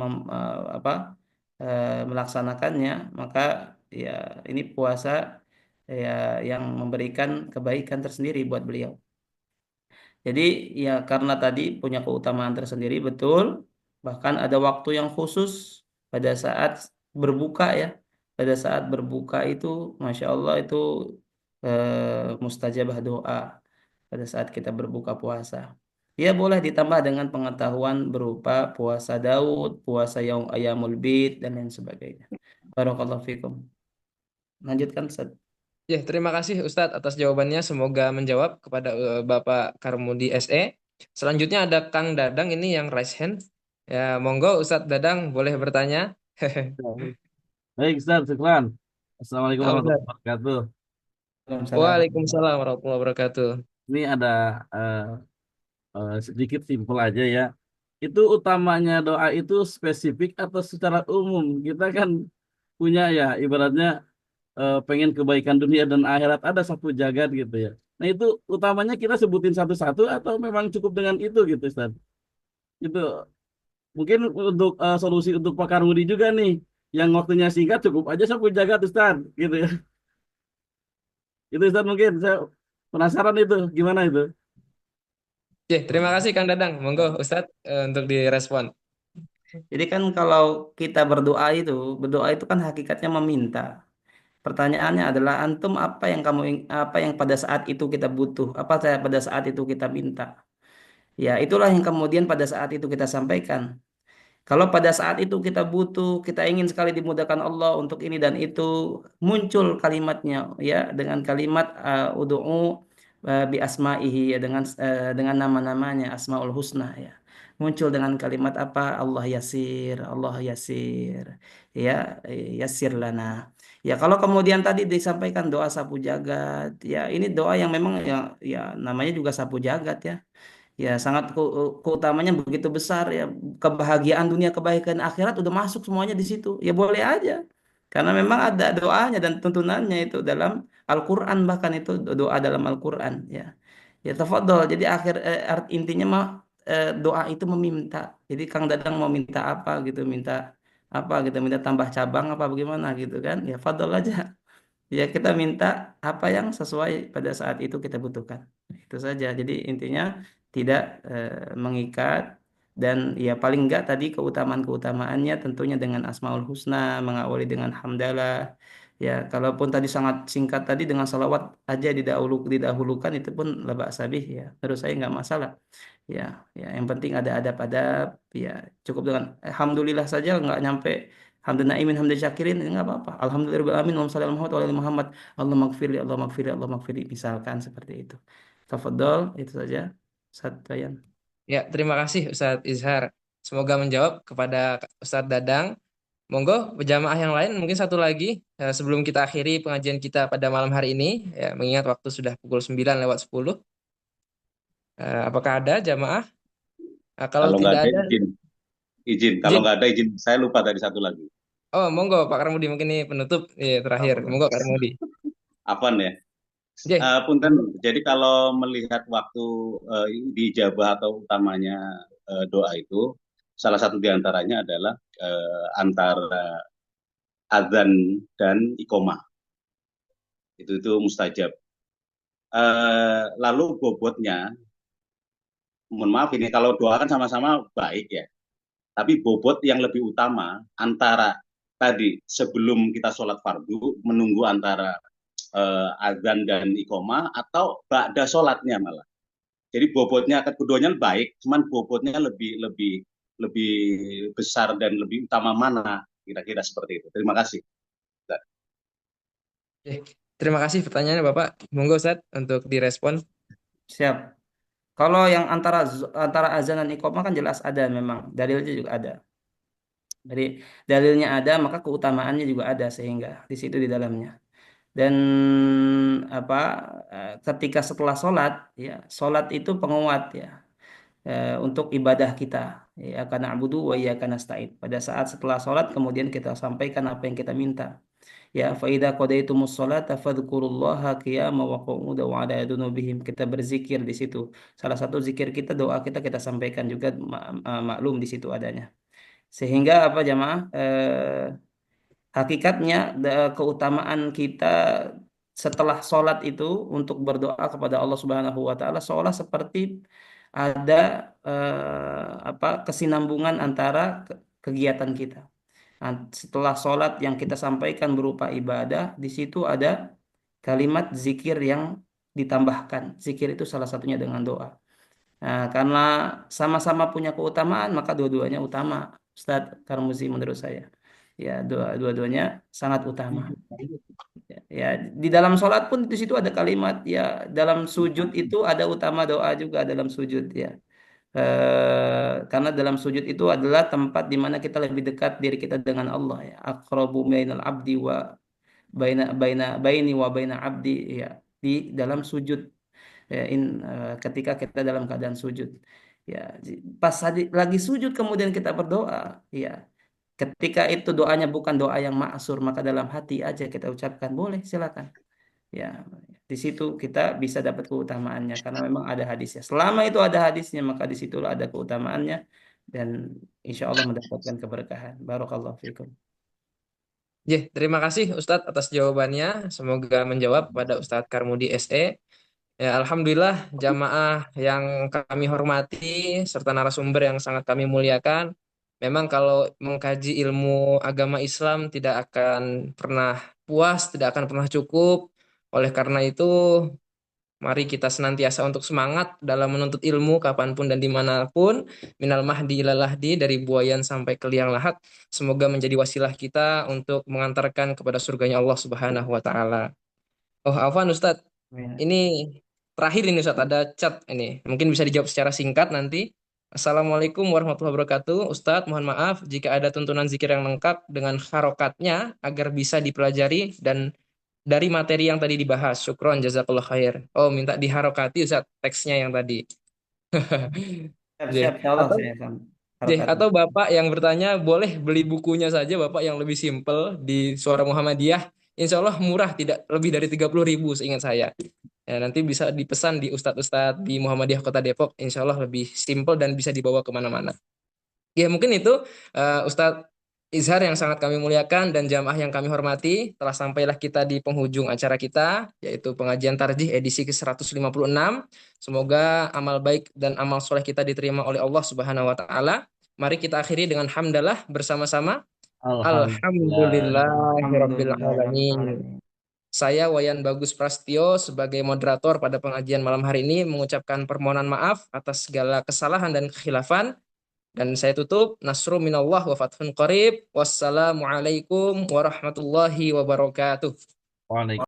melaksanakannya, maka ya ini puasa ya yang memberikan kebaikan tersendiri buat beliau. Jadi ya karena tadi punya keutamaan tersendiri betul, bahkan ada waktu yang khusus pada saat berbuka ya. Pada saat berbuka itu, Masya Allah itu mustajabah doa pada saat kita berbuka puasa. Ya boleh ditambah dengan pengetahuan berupa puasa Daud, puasa Yaum Ayamul Bid dan lain sebagainya. Barakallahu fikum. Lanjutkan Ustaz. Ya, terima kasih Ustadz atas jawabannya. Semoga menjawab kepada Bapak Karmudi SE. Selanjutnya ada Kang Dadang ini yang raise hand. Ya, monggo Ustadz Dadang boleh bertanya. Baik, Ustaz, Syukran. Assalamualaikum Ah, warahmatullahi Ustadz. wabarakatuh. Waalaikumsalam. Waalaikumsalam warahmatullahi wabarakatuh. Ini ada eh, sedikit simpel aja ya. Itu utamanya doa itu spesifik atau secara umum? Kita kan punya ya, ibaratnya pengen kebaikan dunia dan akhirat ada satu jagat gitu ya. Nah itu utamanya kita sebutin satu-satu atau memang cukup dengan itu gitu Ustaz? Itu mungkin untuk solusi untuk Pak Karmudi juga nih, yang waktunya singkat cukup aja satu jagat Ustaz gitu ya. Itu Ustaz mungkin saya penasaran itu gimana itu. Ya, terima kasih Kang Dadang. Monggo Ustadz untuk direspon. Jadi kan kalau kita berdoa itu kan hakikatnya meminta. Pertanyaannya adalah antum apa yang pada saat itu kita butuh, pada saat itu kita minta. Ya, itulah yang kemudian pada saat itu kita sampaikan. Kalau pada saat itu kita butuh, kita ingin sekali dimudahkan Allah untuk ini dan itu, muncul kalimatnya ya dengan kalimat ud'u bi asma'ihi ya dengan nama-namanya Asmaul Husna ya. Muncul dengan kalimat apa? Allah Yasir, Allah Yasir. Ya, Yasir lana. Ya, kalau kemudian tadi disampaikan doa sapu jagat, ya ini doa yang memang ya namanya juga sapu jagat ya. Ya, sangat keutamanya begitu besar ya. Kebahagiaan dunia, kebaikan akhirat udah masuk semuanya di situ. Ya boleh aja. Karena memang ada doanya dan tuntunannya itu dalam Al-Qur'an, bahkan itu doa dalam Al-Qur'an ya. Ya tafadhol. Jadi intinya mah doa itu meminta. Jadi Kang Dadang mau minta apa gitu, minta apa gitu, minta tambah cabang apa bagaimana gitu kan. Ya fadhol aja. Ya kita minta apa yang sesuai pada saat itu kita butuhkan. Itu saja. Jadi intinya tidak mengikat dan ya paling enggak tadi keutamaan-keutamaannya tentunya dengan Asmaul Husna, mengawali dengan hamdalah. Ya, kalaupun tadi sangat singkat tadi dengan salawat aja didahulukan itu pun labak sabih ya. Terus saya nggak masalah. Ya, ya yang penting ada adab-adab. Ya, cukup dengan alhamdulillah saja nggak nyampe hamdan naimin hamdan syakirin ya nggak apa-apa. Alhamdulillah alamin wa sallallahu Muhammad wa ala ali Muhammad. Allah magfirli, Allah magfirli, Allah magfirli misalkan seperti itu. Tafadhol itu saja. Satu yang Ya, terima kasih Ustadz Izhar. Semoga menjawab kepada Ustadz Dadang. Monggo, jamaah yang lain mungkin satu lagi sebelum kita akhiri pengajian kita pada malam hari ini, ya, mengingat waktu sudah pukul 9:10. Apakah ada jamaah? Kalau Kalau nggak tidak ada ada, izin, izin. Kalau izin. nggak ada izin, saya lupa tadi satu lagi. Oh, monggo Pak Karmudi mungkin ini penutup terakhir. Apa? Monggo Pak Karmudi. Apaan ya? Oke. Punten. Jadi kalau melihat waktu diijabah atau utamanya doa itu, salah satu diantaranya adalah antara adzan dan iqomah. Itu mustajab. Lalu bobotnya, mohon maaf ini kalau doa kan sama-sama baik ya. Tapi bobot yang lebih utama antara tadi sebelum kita sholat fardu menunggu antara azan dan iqomah atau ba'da sholatnya malah. Jadi bobotnya keduanya baik, cuman bobotnya lebih lebih lebih besar dan lebih utama mana kira-kira seperti itu. Terima kasih. Oke. Terima kasih pertanyaannya Bapak. Monggo Ustadz untuk direspon. siap. Kalau yang antara azan dan iqamah kan jelas ada memang dalilnya juga ada. Jadi dalilnya ada maka keutamaannya juga ada sehingga di situ di dalamnya. Dan apa ketika setelah sholat ya sholat itu penguat ya untuk ibadah kita ya karena abudu wa iyyaka nasta'in pada saat setelah sholat kemudian kita sampaikan apa yang kita minta Ya, fa idza qadaitumus sholata fadhkurullaha qiyaman wa qu'udan wa 'ala junubihim. Kita berzikir di situ. Salah satu zikir kita, doa kita sampaikan juga, maklum di situ adanya. Sehingga apa jamaah? Hakikatnya keutamaan kita setelah sholat itu untuk berdoa kepada Allah Subhanahu wa taala seolah seperti ada apa kesinambungan antara kegiatan kita. Setelah sholat yang kita sampaikan berupa ibadah, di situ ada kalimat zikir yang ditambahkan. Zikir itu salah satunya dengan doa. Nah, karena sama-sama punya keutamaan, maka dua-duanya utama, Ustadz Karmuzi menurut saya. Ya, dua-duanya sangat utama. Ya, di dalam sholat pun di situ ada kalimat, ya, dalam sujud itu ada utama doa juga dalam sujud, ya. Karena dalam sujud itu adalah tempat di mana kita lebih dekat diri kita dengan Allah, ya. Aqrabu bainal abdi wa baini wa baina abdi, ya, di dalam sujud, ya, ketika kita dalam keadaan sujud, ya, pas lagi sujud kemudian kita berdoa, ya, ketika itu doanya bukan doa yang ma'sur, maka dalam hati aja kita ucapkan, boleh, silakan. Ya, di situ kita bisa dapat keutamaannya karena memang ada hadisnya. Selama itu ada hadisnya, maka di situlah ada keutamaannya dan insya Allah mendapatkan keberkahan. Barakallahu fiikum. Terima kasih Ustadz atas jawabannya. Semoga menjawab pada Ustadz Karmudi SE. Ya, Alhamdulillah jamaah yang kami hormati serta narasumber yang sangat kami muliakan. Memang kalau mengkaji ilmu agama Islam tidak akan pernah puas, tidak akan pernah cukup. Oleh karena itu, mari kita senantiasa untuk semangat dalam menuntut ilmu kapanpun dan dimanapun. Minal mahdi ilal lahdi, dari buayan sampai ke liang lahat. Semoga menjadi wasilah kita untuk mengantarkan kepada surganya Allah Subhanahu wa Ta'ala. Oh, Afwan Ustadz, Amin. ini terakhir ini Ustadz, ada chat ini. Mungkin bisa dijawab secara singkat nanti. Assalamualaikum warahmatullahi wabarakatuh. Ustadz, mohon maaf jika ada tuntunan zikir yang lengkap dengan harokatnya agar bisa dipelajari dan dari materi yang tadi dibahas. Syukron, jazakallah khair. Oh, minta diharokati Ustadz teksnya yang tadi. Siap-siap, Jeh. insya Allah Atau saya akan harokatnya. atau Bapak yang bertanya boleh beli bukunya saja, Bapak yang lebih simpel di Suara Muhammadiyah. Insya Allah murah, tidak lebih dari 30.000 seingat saya. Ya, nanti bisa dipesan di Ustadz-Ustadz di Muhammadiyah Kota Depok. Insya Allah lebih simpel dan bisa dibawa kemana-mana. Ya mungkin itu Ustadz Izhar yang sangat kami muliakan dan jamaah yang kami hormati. Telah sampailah kita di penghujung acara kita, yaitu pengajian tarjih edisi ke-156. Semoga amal baik dan amal soleh kita diterima oleh Allah Subhanahu wa Ta'ala. Mari kita akhiri dengan hamdalah bersama-sama. Alhamdulillah. Alhamdulillahirabbil alamin. Alhamdulillahirrahmanirrahim. Saya Wayan Bagus Prastio sebagai moderator pada pengajian malam hari ini mengucapkan permohonan maaf atas segala kesalahan dan kekhilafan. Dan saya tutup, nasru minallah wa fathun qarib. Wassalamualaikum warahmatullahi wabarakatuh. Waalaikumsalam.